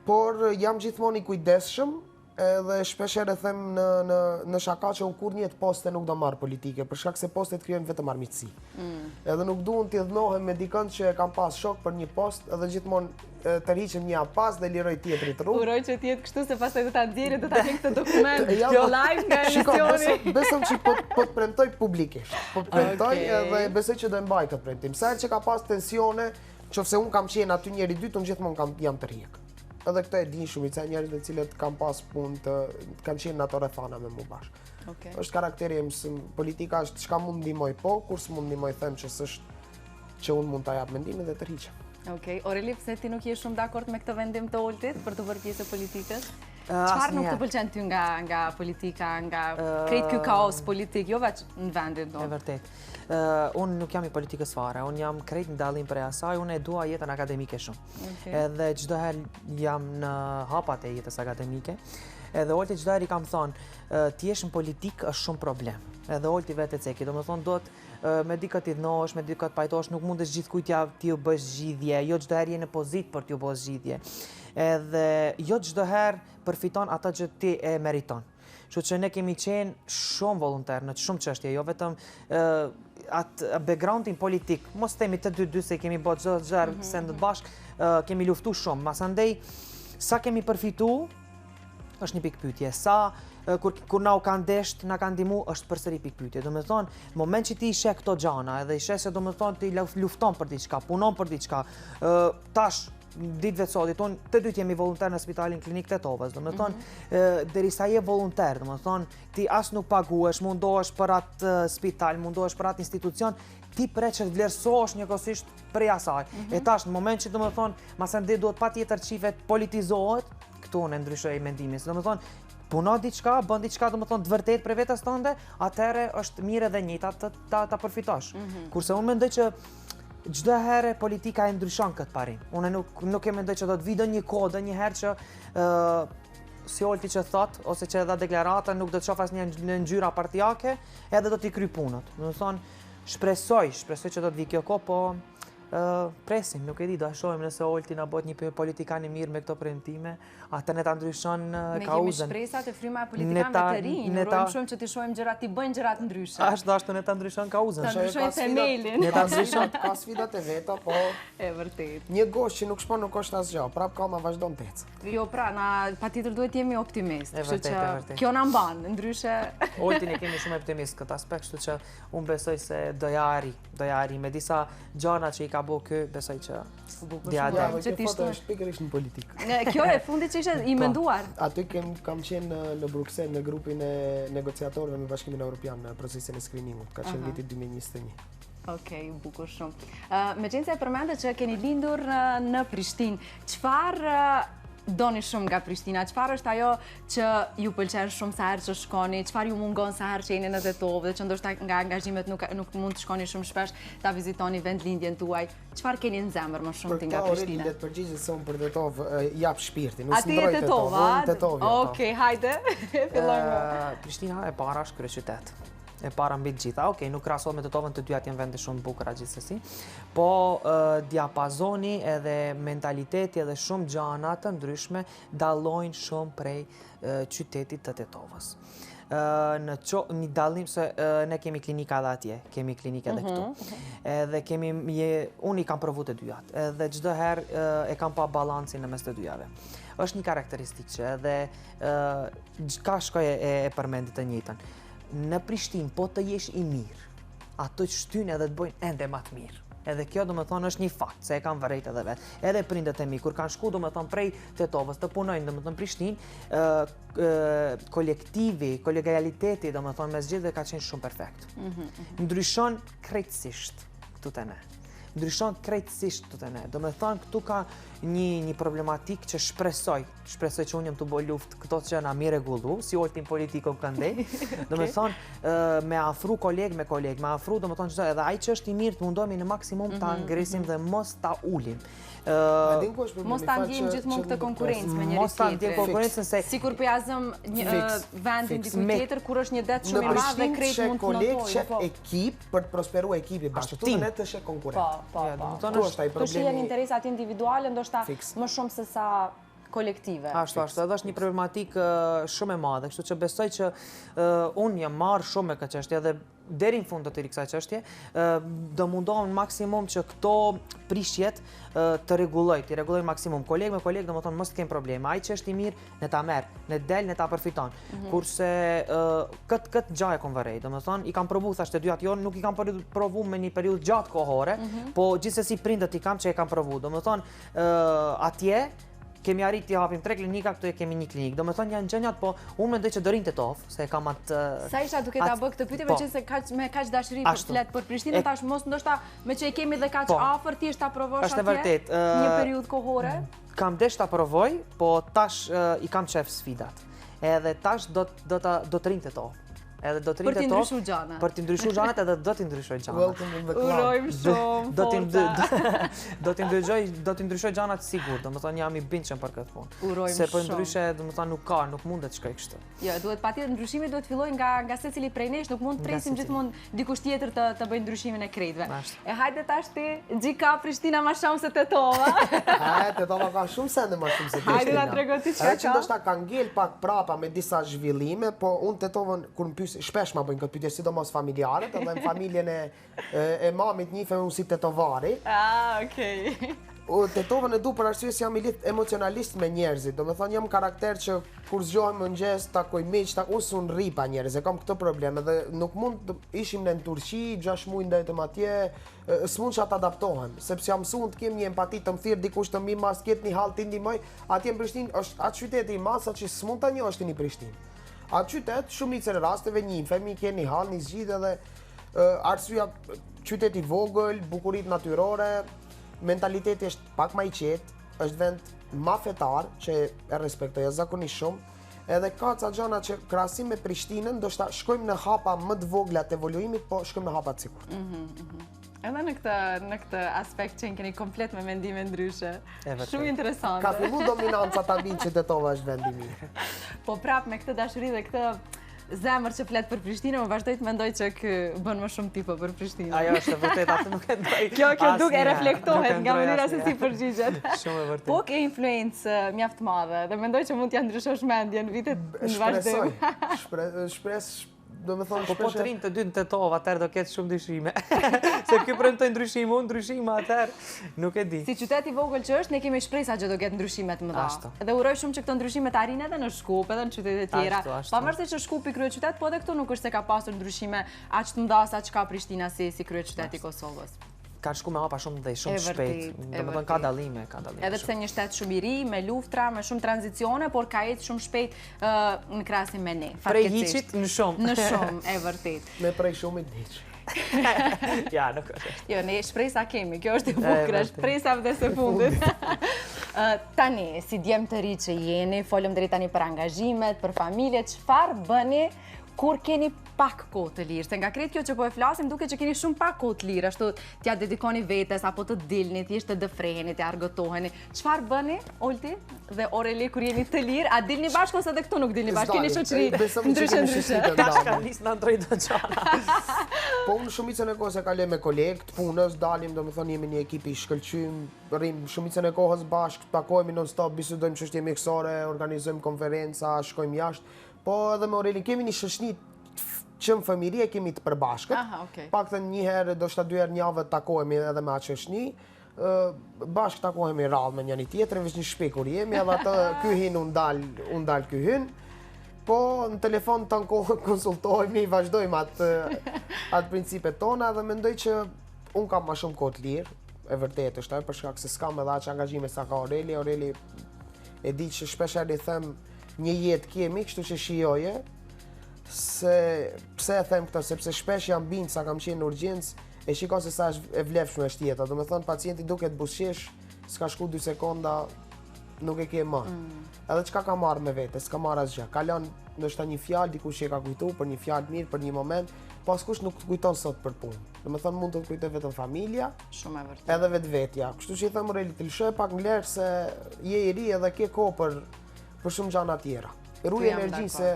S2: Por jam gjithmonë i kujdesshëm edhe shpesher e them në shaka që unë kur njët poste nuk do marrë politike, për shkak se postet kryojnë vetëm armiqësi. Edhe nuk duhen t'i dhnohem me dikën që kam pas shok për një post, edhe gjithmonë tërhiqem një pas dhe liroj tjetrit rrugë.
S1: Uroj që t'jetë kështu se pastaj do ta nxjerrë, do ta kemi këtë dokument live nga emisioni.
S2: Besëm që po të premtoj publikisht. Po të premtoj edhe besoj që do e mbaj këtë premtim. Sa herë që ka pas tensione, qofse unë kam qenë aty njeri dytë, unë gjithmonë jam të rjek. Edhe këto e din shumica e njerëzve të cilët kam pas punë kanë qenë në ato rrethana me mua bashkë. Është karakteri im, politika është çka mund ndihmoj po, kur s'mund ndihmoj them që s'është që unë mund ta jap mendimin dhe të rriqem.
S1: Okej, Oreli, pse ti nuk je shumë dakord me këtë vendim të Oltit për të bërë pjesë e politikës? Çfarë nuk të pëlqen ty nga politika, nga krejt ky kaos politik, jo veç në vendin tonë?
S3: E vërtet. Unë nuk jam i politikës fare, unë jam krejt në dallim prej asaj, unë e dua jetën akademike shumë. Edhe çdo herë jam në hapat e jetës akademike. Edhe Olti çdo herë i kam thonë, ti jesh në politikë është shumë problem. Edhe Olti vetë e ceki, domethënë do të me dikë t'i dhnohesh, me dikë t'u pajtohesh, nuk mundesh gjithkujt ti u bësh zgjidhje, jo çdo herë je në pozitë për t'u bërë zgjidhje. Edhe jo çdo herë përfiton ata që ti e meriton. Kështu që ne kemi qenë shumë volontar në shumë çështje, jo vetëm atë backgroundin politik. Mos themi të dy se kemi bërë çdo herë sendet bashk, kemi luftuar shumë. Masandej sa kemi përfituar është një pikë pyetje. Kur na u kanë desht, na kanë ndihmu, është përsëri pikë pyetje. Domethënë, në moment që ti i sheh këto gjana, edhe i sheh se domethënë ti lufton për diçka, punon për diçka. Tash ditëve të sotit, unë të dytë jemi volontar në spitalin klinik Tetovës, domethënë, derisa je volontar, domethënë, ti as nuk paguhesh, mundohesh për atë spital, mundohesh për atë institucion, ti preç të vlerësohesh njëkohësisht prej asaj. E tash në moment që domethënë, masandej duhet patjetër çifet politizohet, këtu unë ndryshoj mendimin. Domethënë, puno diçka, bën diçka domethënë të vërtet për vetes tënde, atëherë është mirë edhe njëjta ta përfitosh. Kurse unë mendoj që çdo herë politika e ndryshon këtë parim. Unë nuk e mendoj që do të vijë një kohë një herë që si Olti që thot, ose që dha deklarata, nuk do të shoh asnjë në ngjyra partijake, edhe do t'i kryj punët. Domethënë, shpresoj që do të vijë kjo kohë, po presim, nuk e di, do shohim nëse Olti na bëhet një politikan i mirë me këto premtime, atë ne ta ndryshon kauzën.
S1: Ne kemi shpresat e fryma e politikanëve të rinj, urojmë shumë që t'i shohim gjërat, t'i bëjnë gjërat ndryshe.
S3: Ashtu ne ta ndryshon kauzën.
S1: Ta ndryshojnë themelin.
S2: Ne ta ndryshon ka sfidat e veta, po
S1: e vërtet.
S2: Një gosh që nuk shpon nuk është asgjë, prap kama vazhdon të ecë.
S1: Jo, pra, na patjetër duhet jemi optimist, kështu që kjo na mban, ndryshe.
S3: Oltin e kemi shumë optimist këtë aspekt, kështu që unë besoj se do ja arri me disa gjëra që i ka bëu ky, besoj që
S2: Ja, kjo foto është pikërisht në politikë.
S1: Kjo e fundit që ishte i menduar.
S2: Aty kam qenë në Bruksel në grupin e negociatorëve me Bashkimin Evropian në procesin e screeningut, ka qenë viti 2021.
S1: Okej, bukur shumë. Meqense e përmendet që keni lindur në Prishtinë, çfarë doni shumë nga Prishtina? Çfarë është ajo që ju pëlqen shumë sa herë që shkoni? Çfarë ju mungon sa herë që jeni në Tetovë, që ndoshta nga angazhimet nuk mund të shkoni shumë shpesh ta vizitoni vendlindjen tuaj? Çfarë keni në zemër më shumë ti nga Prishtina?
S2: Për të përgjigjur se unë për Tetovë jap shpirtin,
S1: unë ndroj
S2: Tetovë.
S1: Okej, hajde. Fillojmë.
S3: Prishtina e para është kryeqytet. E para mbi të gjitha. Okej, nuk krahasohet me Tetovën, të dyat janë vende shumë bukura gjithsesi. Po diapazoni edhe mentaliteti edhe shumë gjëra të ndryshme dallojnë shumë prej qytetit të Tetovës. Në një dallim se ne kemi klinika edhe atje, kemi klinikë edhe këtu. Edhe unë i kam provu të dyjat, edhe çdo herë e kam pa balancin në mes të dyjave. Është një karakteristikë që edhe ka shkoj e përmendit të njëjtën. Në Prishtinë, po të jesh i mirë, ato që shtyn edhe të bëjnë ende më të mirë. Edhe kjo domethënë është një fakt, se e kam vërejt edhe vetë. Edhe prindet e mi, kur kanë shku domethënë prej Tetovës të punojnë domethënë Prishtinë, kolektivi, kolegialiteti domethënë mes gjithëve ka qenë shumë perfekt. Ndryshon krejtësisht këtu te ne. Ndryshon krejtësisht këtu te ne. Domethënë këtu ka një problematik që shpresoj që unë jam të bëj luftë këto që na mi rregullu, si Oltin politikën këndej. Domethënë me afru koleg me koleg, me afru domethënë çdo edhe ai që është i mirë të mundohemi në maksimum ta ngrisim dhe mos ta ulim.
S1: Mos ta ndjejmë gjithmonë këtë konkurrencë me njëri tjetrin.
S3: Mos ta ndjejmë konkurrencën se
S1: sikur po ja zëm një vendin diku tjetër kur është një det shumë i madh dhe krejt mund të
S2: notojë. Shef ekip për të prosperuar ekipi bashkë. Tu ne të sheh konkurrent.
S1: Po.
S2: Është ai problemi.
S1: Të shihen interesat individuale ndoshta më shumë se sa kolektive.
S3: Ashtu, edhe është një problematikë shumë e madhe, kështu që besoj që unë jam marrë shumë me këtë çështje dhe deri në fund do të kësaj çështje, do mundohem maksimum që këto prishjet të rregulloj maksimum. Kolegë me kolegë, domethënë mos të kemë probleme. Ai që është i mirë, ne ta merr, ne del, ne ta përfiton. Kurse këtë gjë e kam vërej, domethënë i kam provu thashë 2 atë, jo nuk i kam provu me një periudhë gjatë kohore, po gjithsesi prindët i kam që e kam provu. Domethënë atje kemi arrit të hapim 3 klinika, këtu e kemi 1 klinikë. Domethënë janë gjënjat, po unë mendoj që do rinte tof, se kam atë.
S1: Sa isha duke ta bë këtë pyetje, meqense me kaq dashuri për flet për Prishtinën, tash mos ndoshta me që e kemi dhe kaq afër, ti ta provosh atje një periudhë kohore.
S3: Kam desh ta provoj, po tash i kam qef sfidat. Edhe tash do të rinte tof. Edhe do të rinte
S1: tof. Për t'i ndryshuar gjanat.
S3: Për t'i ndryshuar gjanat edhe do t'i ndryshoj gjanat.
S2: Welcome in the club.
S1: Urojmë shumë.
S3: Do t'i ndryshoj gjanat sigurt, domethënë jam i bindshëm për këtë punë.
S1: Urojmë
S3: se për ndryshe domethënë nuk mundet të shkoj kështu.
S1: Jo, duhet patjetër ndryshimi duhet fillojë nga secili prej nesh, nuk mund të presim gjithmonë dikush tjetër të bëjë ndryshimin e krejtëve. E hajde tash ti, gjika Prishtina më shumë se Tetova.
S2: Tetova ka shumë sende më shumë se Prishtina.
S1: Hajde na trego ti çka ka.
S2: Ndoshta ka ngel pak prapa me disa zhvillime, po unë Tetovën kur më pyes shpesh ma bëjnë këtë pyetje, sidomos familjarët, edhe në familjen e mamit njifem unë si tetovari.
S1: Okej.
S2: Tetovën e du për arsye se jam i lidh emocionalist me njerëzit. Domethënë jam karakter që kur zgjohem mëngjes, takoj miq, unë s'un rri pa njerëz, e kam këtë problem edhe nuk mund ishim në Turqi 6 muaj ndajtëm atje, s'mund që të adaptohem, sepse jam mësuar të kem një empati të më thirr dikush të mi mas ket një hall ti ndihmoj, atje në Prishtinë është atë qyteti i madh që s'mund ta njohësh ti në Prishtinë. Atë qytet, shumicën e rasteve njihemi, keni hall, një zgjidhje dhe arsyeja qyteti vogël, bukuritë natyrore, mentaliteti është pak më i qetë, është vend ma fetar që e respektoj zakonisht shumë, edhe ka ca gjëra që krahasim me Prishtinën, ndoshta shkojmë në hapa më të vogla të evoluimit, po shkojmë në hapa të sigurt.
S1: Edhe në këtë aspekt që keni komplet me mendime ndryshe. Shumë interesante.
S2: Ka fillu dominanca ta vinë që Tetova është vendi mirë.
S1: Po prap me këtë dashuri dhe këtë zemër që flet për Prishtinën, më vazhdoj të mendoj që kë bën më shumë tipo për Prishtinën.
S3: Ajo është vërtet, atë nuk e ndoj.
S1: Kjo duke reflektohet nga mënyra se si përgjigjet.
S3: Shumë e vërtet.
S1: Po ke influencë mjaft madhe dhe mendoj që mund t'ja ndryshosh mendjen vitet në vazhdim.
S2: Shpresoj.
S3: Po të rinë të dy në Tetova, atër do ketë shumë dyshime. Se kjo premtoj ndryshime, unë ndryshime atër, nuk e di.
S1: Si qyteti vogël që është, ne kemi shpresa që do ketë ndryshimet më dha. Dhe uroj shumë që këto ndryshimet arrin edhe në Shkup, edhe në qytetet tjera. Pavarësisht që Shkupi kryeqytet, po edhe këtu nuk është se ka pasur ndryshime aq të mëdha sa çka Prishtina si kryeqyteti i Kosovës.
S3: Ka shku me hapa shumë dhe shumë shpejt, domethënë ka dallime.
S1: Edhe pse një shtet shumë i ri, me luftra, me shumë tranzicione, por ka ecë shumë shpejt në krahasim me ne.
S3: Prej hiqit në shumë.
S1: Në shumë, e vërtet.
S2: Me prej shumit hiq.
S3: Ja, nuk është.
S1: Jo, ne shpresa kemi, kjo është e bukur, shpresa dhe së fundit. Tani, si djemë të ri që jeni, folëm deri tani për angazhimet, për familje, çfarë bëni kur keni pak kohë të lirë, se nga kretë kjo që po e flasim duke që keni shumë pak kohë të lirë, ashtu t'ja dedikoni vetes, apo të dilni, t'ishtë të dëfreheni, t'ja argëtoheni. Çfarë bëni, Olti dhe Oreli, kur jeni të lirë? A dilni bashkë ose edhe këtu nuk dilni bashkë? Keni shoqëri ndryshe.
S3: Tash ka nisë në ndroj të gjana.
S2: Po unë shumicën e kohës e kaloj me kolegë të punës, dalim, domethënë jemi një ekip i shkëlqym, rrim shumicën e kohës bashkë, takohemi non-stop, bisedojmë çështje mjekësore, organizojmë konferenca, shkojmë jashtë. Po edhe me Aurelin kemi një shoqni që në familje kemi të përbashkët. Paktën një herë, ndoshta 2 herë në javë takohemi edhe me atë shoqni. Bashkë takohemi rrallë me njëri tjetrin, veç një shtëpi kur jemi, edhe atë ky hin unë dal ky hin. Po në telefon të konsultohemi, vazhdojmë atë principet tona dhe mendoj që unë kam ma shumë kohë të lirë, e vërtet është, për shkak se s'kam edhe aq angazhime sa ka Aureli. Aureli e di që shpesh i them një jetë kemi, kështu që shijoje, se pse e them këtë, sepse shpesh jam bind sa kam qenë në urgjencë, e shikon se sa është e vlefshme është jeta. Domethënë pacienti duket buzëqesh, s'ka shku 2 sekonda, nuk e ke më. Edhe çka ka marrë me vete, s'ka marrë asgjë. Kalon ndoshta një fjalë dikush që ka kujtuar për një fjalë mirë, për një moment, po askush nuk të kujton sot për punë. Domethënë mund të të kujtoj vetëm familja,
S1: shumë e vërtetë.
S2: Edhe vetvetja. Kështu që i them Aureli, të lëshoj pak nglerë se je i ri edhe ke kohë për shumë gjëra tjera. Ruaj energjinë se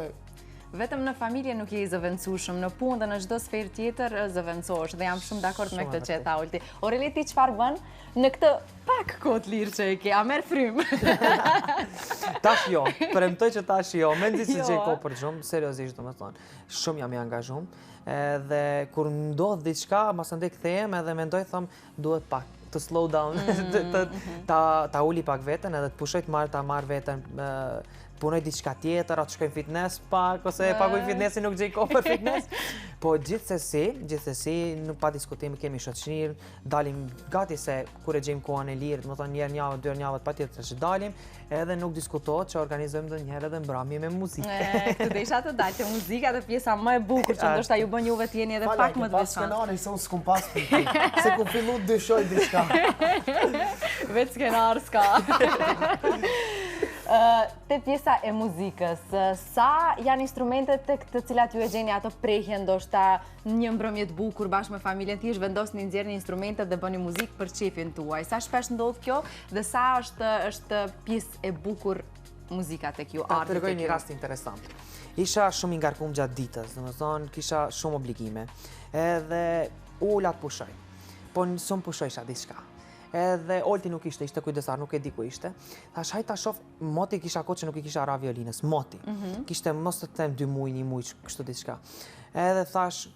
S1: vetëm në familje nuk je i zëvendësueshëm, në punë dhe në çdo sferë tjetër zëvendësohesh dhe jam shumë dakord me këtë që tha Olti. Oreli, ti çfarë bën në këtë pak kohë të lirë që e ke? A merr frym?
S3: Tash jo, premtoj që tash jo, mendi se gjej kohë për gjumë, seriozisht domethënë. Shumë jam i angazhuar. Edhe kur ndodh diçka, masandej kthehem edhe mendoj them duhet pak të slow down, ta uli pak veten edhe të pushoj ta marr veten, punoj diçka tjetër, atë shkoj fitness pak, ose paguaj fitnessin, nuk gjej kohë për fitness. Po gjithsesi, nuk pa diskutim, kemi shoqëri, dalim gati se kur e gjejmë kohën e lirë, domethënë një herë në javë, dy herë në javë patjetër që dalim, edhe nuk diskutohet që organizojmë ndonjëherë edhe mbrëmje me muzikë.
S1: Këtu desha të dalte muzika dhe pjesa më e bukur që ndoshta ju bën juve të jeni edhe pak më të veçantë.
S2: Skenari se unë s'kum pas për se ku fillu të dyshoj diçka.
S1: Vetë skenar s'ka. Te pjesa e muzikës, sa janë instrumentet tek të cilat ju e gjeni ato prehje, ndoshta një mbrëmje të bukur bashkë me familjen, thjesht vendosni nxjerrni instrumentet dhe bëni muzikë për qefin tuaj. Sa shpesh ndodh kjo dhe sa është pjesë e bukur muzika tek ju, arti tek ju?
S3: Ta tregoj një rast interesant. Isha shumë i ngarkuar gjatë ditës, domethënë kisha shumë obligime. Edhe ula të pushoj. Po s'm pushojsha diçka. Edhe Olti nuk ishte kujdesar, nuk e di ku ishte. Thash, hajt ta shoh, moti kisha kohë që nuk i kisha ra violinës, moti. Kishte mos të them 2 muaj, 1 muaj, kështu diçka. Edhe thash,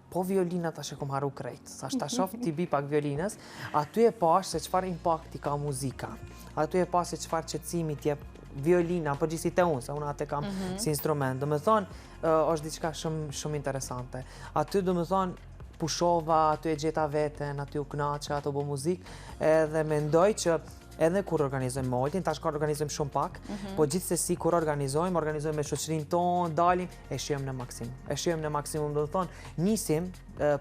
S3: po violina tash e kom harru krejt. Thash, ta shoh ti bi pak violinës, aty e pash se çfarë impakti ka muzika. Aty e pash se çfarë qetësimi t'jep violina, po gjithsesi te unë, se unë atë kam si instrument. Domethënë, është diçka shumë interesante. Aty domethënë pushova, aty e gjeta veten, aty u kënaqa, aty u bë muzikë, edhe mendoj që edhe kur organizojmë me Oltin, tash organizojmë shumë pak, po gjithsesi kur organizojmë me shoqërinë tonë, dalim, e shijojmë në maksimum. E shijojmë në maksimum, do të thonë, nisim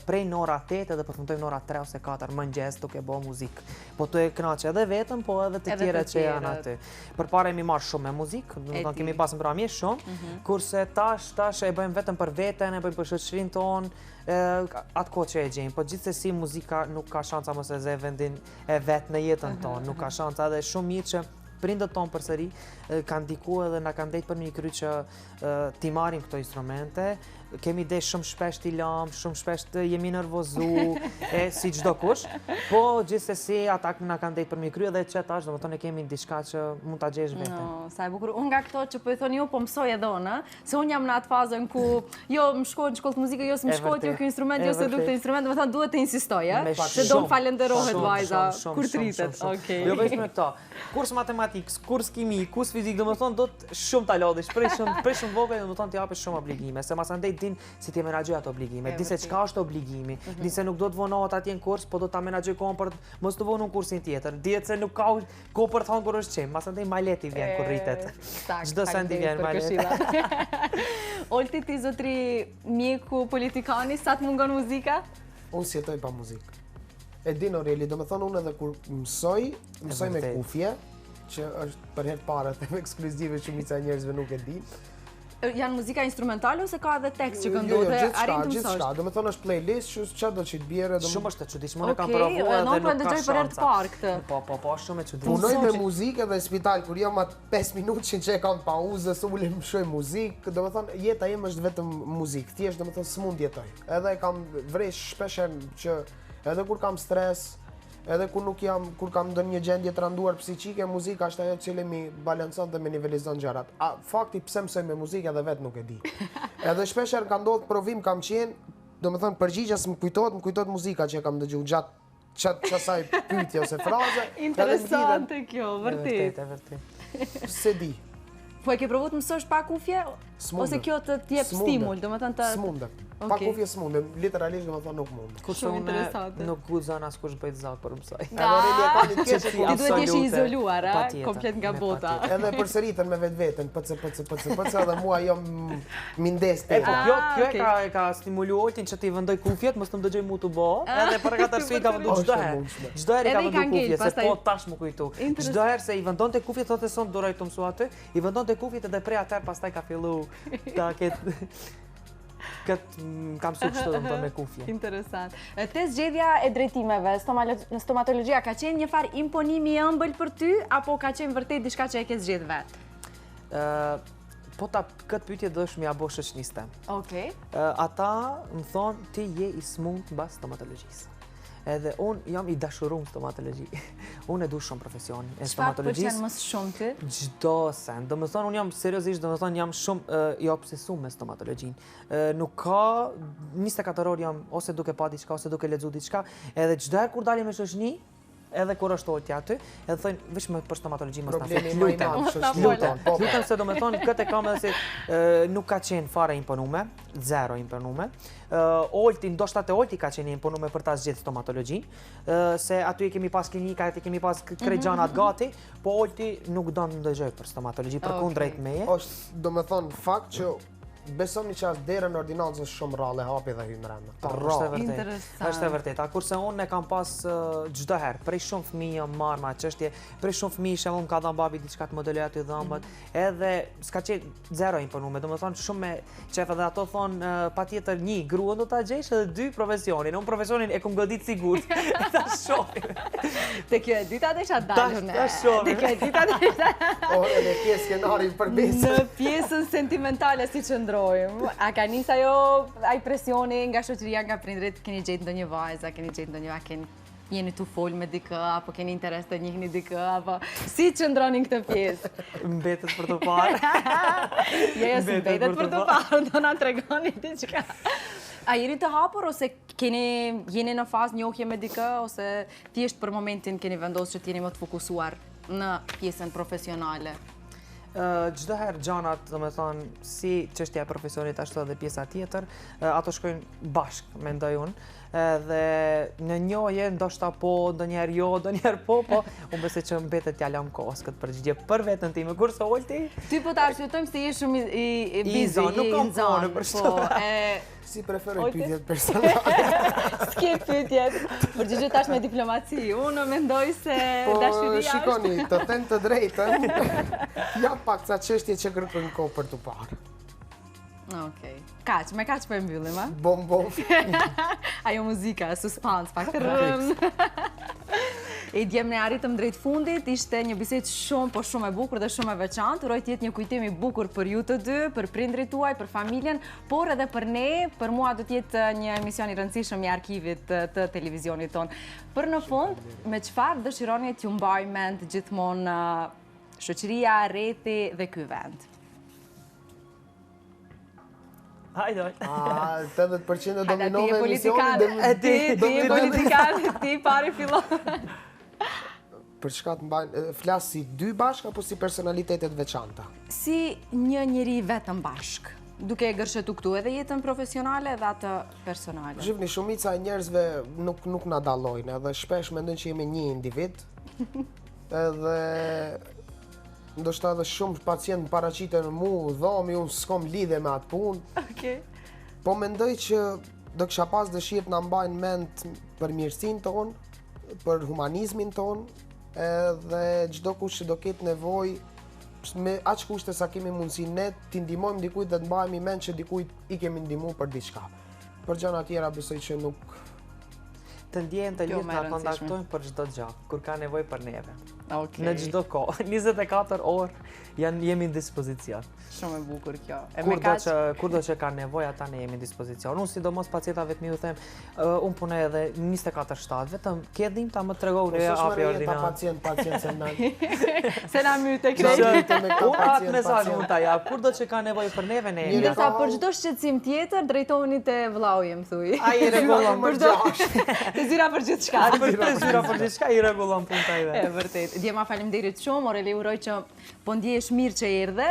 S3: prej në ora 8 dhe përfundojmë në ora 3 ose 4 mëngjes duke bërë muzikë. Po të e kënaqë edhe vetëm, po edhe të tjerët që janë aty. Përpara jemi marrë shumë me muzikë, do të thonë kemi pasur mbrëmje shumë, kurse tash e bëjmë vetëm për veten, e bëjmë për shoqërinë tonë, atë kohë që e gjejmë, po gjithsesi muzika nuk ka shanca mos e zë vendin e vet në jetën tonë, nuk ka shanca dhe shumë mirë që prindët tonë përsëri kanë ndikuar dhe na kanë dhënë për një kry që ti marrim këto instrumente. Kemi ide shumë shpesh t'i lam, shumë shpesh të jemi nervozu, si çdo kush, po gjithsesi ata na kanë dhënë për një kry dhe që tash domethënë kemi diçka që mund ta gjesh veten.
S1: Sa e bukur. Unë nga këto që po i thoni ju, po mësoj edhe unë, se unë jam në atë fazën ku jo më shkohet në shkollë të muzikë, jo s'më shkohet jo ky instrument, jo se duk të instrument, domethënë duhet të insistoj, se do më falenderohet vajza kur tritet. Okej.
S3: Jo vetëm me këto. Kurs matematikë, kurs kimi, kurs fizikë, domethënë do të shumë ta lodhish, prej shumë vogël, domethënë të japësh shumë obligime, se masandej din si ti menaxhoj ato obligime, din se çka është obligimi, din se nuk do të vonohet atje në kurs, po do ta menaxhoj kohën për mos të vonë në kursin tjetër. Dihet se nuk ka kohë për të thënë kur është çim, masandej maleti vjen kur rritet. Çdo sendi vjen maleti.
S1: Olti, ti zotri mjeku politikani, sa të mungon muzika?
S2: Unë si jetoj pa muzikë. E din Oreli, domethënë unë edhe kur mësoj me kufje, që është për herë parë të ekskluzive shumica e njerëzve nuk e din.
S1: Janë muzika instrumentale ose ka edhe tekst që këndohet e arrin të mësosh?
S2: Gjithçka, domethënë është playlist, çfarë do të bjerë,
S3: shumë është e çuditshme, unë kam provuar edhe nuk ka
S1: ndëgjoj për herë të parë këtë.
S3: Po, shumë e çuditshme.
S2: Punoj me muzikë edhe në spital kur jam atë 5 minutë që e kam pauzë, s'ulem shoj muzikë, domethënë jeta ime është vetëm muzikë, thjesht domethënë s'mund jetoj. Edhe kam vresh shpesh që edhe kur kam stres, edhe kur kam ndonjë gjendje të randuar psiqike, muzika është ajo që mi balancon dhe me nivelizon gjërat. Fakti pse mësoj me muzikë edhe vetë nuk e di. Edhe shpeshherë ka ndodhur provim kam qenë, domethënë përgjigjes më kujtohet muzika që kam dëgjuar gjatë asaj pyetje ose fraze.
S1: Interesante kjo, vërtet.
S2: Se di.
S1: Po e ke provuar të mësosh pa kufje ose kjo të jep stimul, domethënë të
S2: S'mundem. Pa kufje s'mundem, literalisht domethënë nuk mund.
S3: Kurse unë nuk guxon askush bëj zak për mësoj.
S1: Ti duhet të jesh i izoluar, komplet nga bota.
S2: Edhe përsëritën me vetveten, PC edhe mua jo mindes te.
S3: Po kjo e ka stimuluar Oltin që ti vendoj kufjet, mos të më dëgjoj mu të bë, edhe për këtë arsye ka vendu çdo herë. Çdo herë ka vendu kufjet, se po tash më kujtu. Çdo herë se i vendonte kufjet thotë son duroj të mësoj aty, i vendonte kufjet edhe prej atëherë pastaj ka filluar ta ketë kam su kështu dhe më me kufje.
S1: Interesant. Te zgjedhja e drejtimeve në stomatologjia ka qenë një farë imponimi i ëmbël për ty, apo ka qenë vërtet diçka që e ke zgjedh vetë?
S3: Po këtë pyetje do është m'ja bo shoqënisë.
S1: Okej.
S3: Ata më thonë ti je i smut mbas stomatologjisë. Edhe unë jam i dashurum stomatologji. Unë e du shumë profesionin e stomatologjisë.
S1: Çfarë pëlqen më shumë ti?
S3: Çdo sen. Do më thonë, unë jam seriozisht, do më thonë, jam shumë i obsesuar me stomatologjinë. Nuk ka 24 orë jam ose duke pa diçka ose duke lexuar diçka, edhe çdo herë kur dalim me shoqëni, edhe kur është oltja aty, edhe thojnë veç me për stomatologji mos na flet. Lutem se do me thonë këtë e kam edhe se nuk ka qenë fare imponume, zero imponume. Olti, ndoshta te Olti ka qenë imponume për ta zgjedhur stomatologjinë, se aty e kemi pas klinika, e kemi pas krejt gjanat gati, po Olti nuk don të ndëgjoj për stomatologji, përkundrejt meje.
S2: Është do me thonë fakt që besoni që as derën ordinancë është shumë rrallë, hapi dhe hymë rrëmë.
S3: Është e vërtet. Kurse unë e kam pas çdo herë, prej shumë fëmijë marr ma çështje, prej shumë fëmijë shembull ka dhënë babi diçka të modeloj aty dhëmbët, edhe s'ka qenë zero imponume, domethënë shumë me çef edhe ato thonë patjetër një gruan do ta gjesh edhe dy profesionin. Unë profesionin e kam godit sigurt. Ta shohim.
S1: Te kjo e dyta desha dalën.
S3: Ta shohim.
S1: Te kjo e dyta desha.
S2: Edhe pjesë skenarin për besë.
S1: Në pjesën sentimentale si qëndrojmë. A ka nis ajo ai presioni nga shoqëria, nga prindrit, keni gjetë ndonjë vajza, keni gjetë ndonjë, jeni tu fol me dikë, apo keni interes të njihni dikë, apo si qëndronin këtë pjesë?
S3: Mbetet për të parë.
S1: Jo, mbetet për të parë, do na tregoni diçka. A jeni të hapur ose jeni në fazë njohje me dikë, ose thjesht për momentin keni vendosur që jeni më të fokusuar në pjesën profesionale?
S3: Çdo herë gjanat, do me thonë, si çështja e profesionit ashtu edhe pjesa tjetër, ato shkojnë bashkë, mendoj unë. Dhe në njohje, ndoshta po, ndonjëherë jo, ndonjëherë po, unë besoj që mbetet t'ja lëm kohës këtë përgjigje për veten time, kurse Olti.
S1: Ty po ta arsyetojmë se je shumë i busy,
S3: nuk kam kohë për shkak.
S2: Si preferoj pyetjet personale.
S1: S'ke pyetjet. Përgjigje tash me diplomaci. Unë mendoj se dashuria
S2: është. Po shikoni, të them të drejtën, ja pak ca çështje që kërkojnë kohë për të parë.
S1: Okej. Kaq, me kaq po e mbyllim, a?
S2: Bom.
S1: Ajo muzika, suspans, pak të rëm. E djemë ne arritëm drejt fundit, ishte një bisedë shumë, po shumë e bukur dhe shumë e veçantë. Uroj të jetë një kujtim i bukur për ju të dy, për prindrit tuaj, për familjen, por edhe për ne, për mua do të jetë një emision i rëndësishëm i arkivit të televizionit ton. Për në fund, me çfarë dëshironi t'ju mbaj mend gjithmonë shoqëria, rreti dhe ky vend?
S3: Hajde.
S2: 80% dominove emisionin.
S1: Ti je politikan, ti pari fillon.
S2: Për çka të mbajnë, flas si dy bashk apo si personalitetet veçanta?
S1: Si një njeri vetëm bashk, duke e gërshetu këtu edhe jetën profesionale dhe atë personale.
S2: Shifni, shumica e njerëzve nuk na dallojnë, edhe shpesh mendojnë që jemi një individ. Edhe ndoshta edhe shumë pacient paraqiten mu, dhomi, unë s'kom lidhje me atë punë.
S1: Okej.
S2: Po mendoj që do kisha pas dëshirë të na mbajnë mend për mirësinë tonë, për humanizmin tonë, edhe çdo kush që do ketë nevojë me aq kushte sa kemi mundësi ne t'i ndihmojmë dikujt dhe të mbajmë mend që dikujt i kemi ndihmuar për diçka. Për gjëra tjera besoj që nuk
S3: të ndjehen të lidhë na kontaktojnë për çdo gjë, kur ka nevojë për neve. Në çdo kohë, 24 orë jemi në dispozicion.
S1: Shumë e bukur kjo.
S3: Kurdo që ka nevojë ata ne jemi në dispozicion. Unë sidomos pacientave të mi u them, unë punoj edhe 24/7, vetëm ke dhimbje ta më tregoni apo
S2: ordinatë. Pacient se na.
S1: Se na myte krejt.
S3: Unë atë mesazh mund ta jap. Kurdo që ka nevojë për neve ne jemi.
S1: Ndërsa për çdo shqetësim tjetër drejtohuni te vllau im thuj.
S3: Ai rregullon
S1: për çdo. Te zyra për gjithçka.
S3: Te zyra për gjithçka i rregullon punta ide.
S1: E vërtet. Djema faleminderit shumë, Oreli, uroj që po ndjehesh mirë që erdhe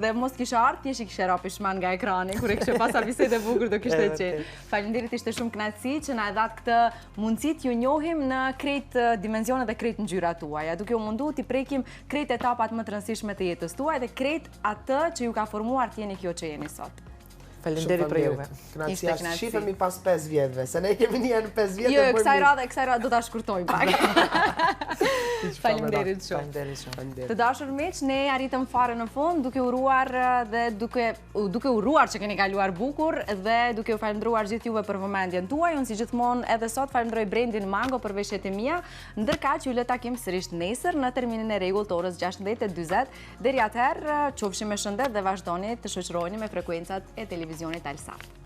S1: dhe mos kisha ardhur, thjesht i kishe rapi shman nga ekrani kur e kishe pas bisedë bukur do kishte qenë. Faleminderit, ishte shumë kënaqësi që na e dhat këtë mundësi t'ju njohim në krejt dimensionet dhe krejt ngjyrat tuaja, duke u munduar t'i prekim krejt etapat më të rëndësishme të jetës tuaj dhe krejt atë që ju ka formuar t'jeni kjo që jeni sot.
S3: Faleminderit për juve.
S2: Kënaqësi është. Shifemi pas 5 vjetëve, se ne kemi një në 5 vjetë.
S1: Jo, kësaj radhe do ta shkurtojmë pak. Faleminderit shumë. Të dashur miq, ne arritëm fare në fund duke uruar dhe duke uruar që keni kaluar bukur dhe duke u falendruar gjithë juve për vëmendjen tuaj. Unë si gjithmonë edhe sot falenderoj Brendin Mango për veshjet e mia, ndërkaq ju le takim sërish nesër në terminin e rregullt të orës 16:40. Deri atëherë, qofshim me shëndet dhe vazhdoni të shoqëroheni me frekuencat e televizionit Alsat.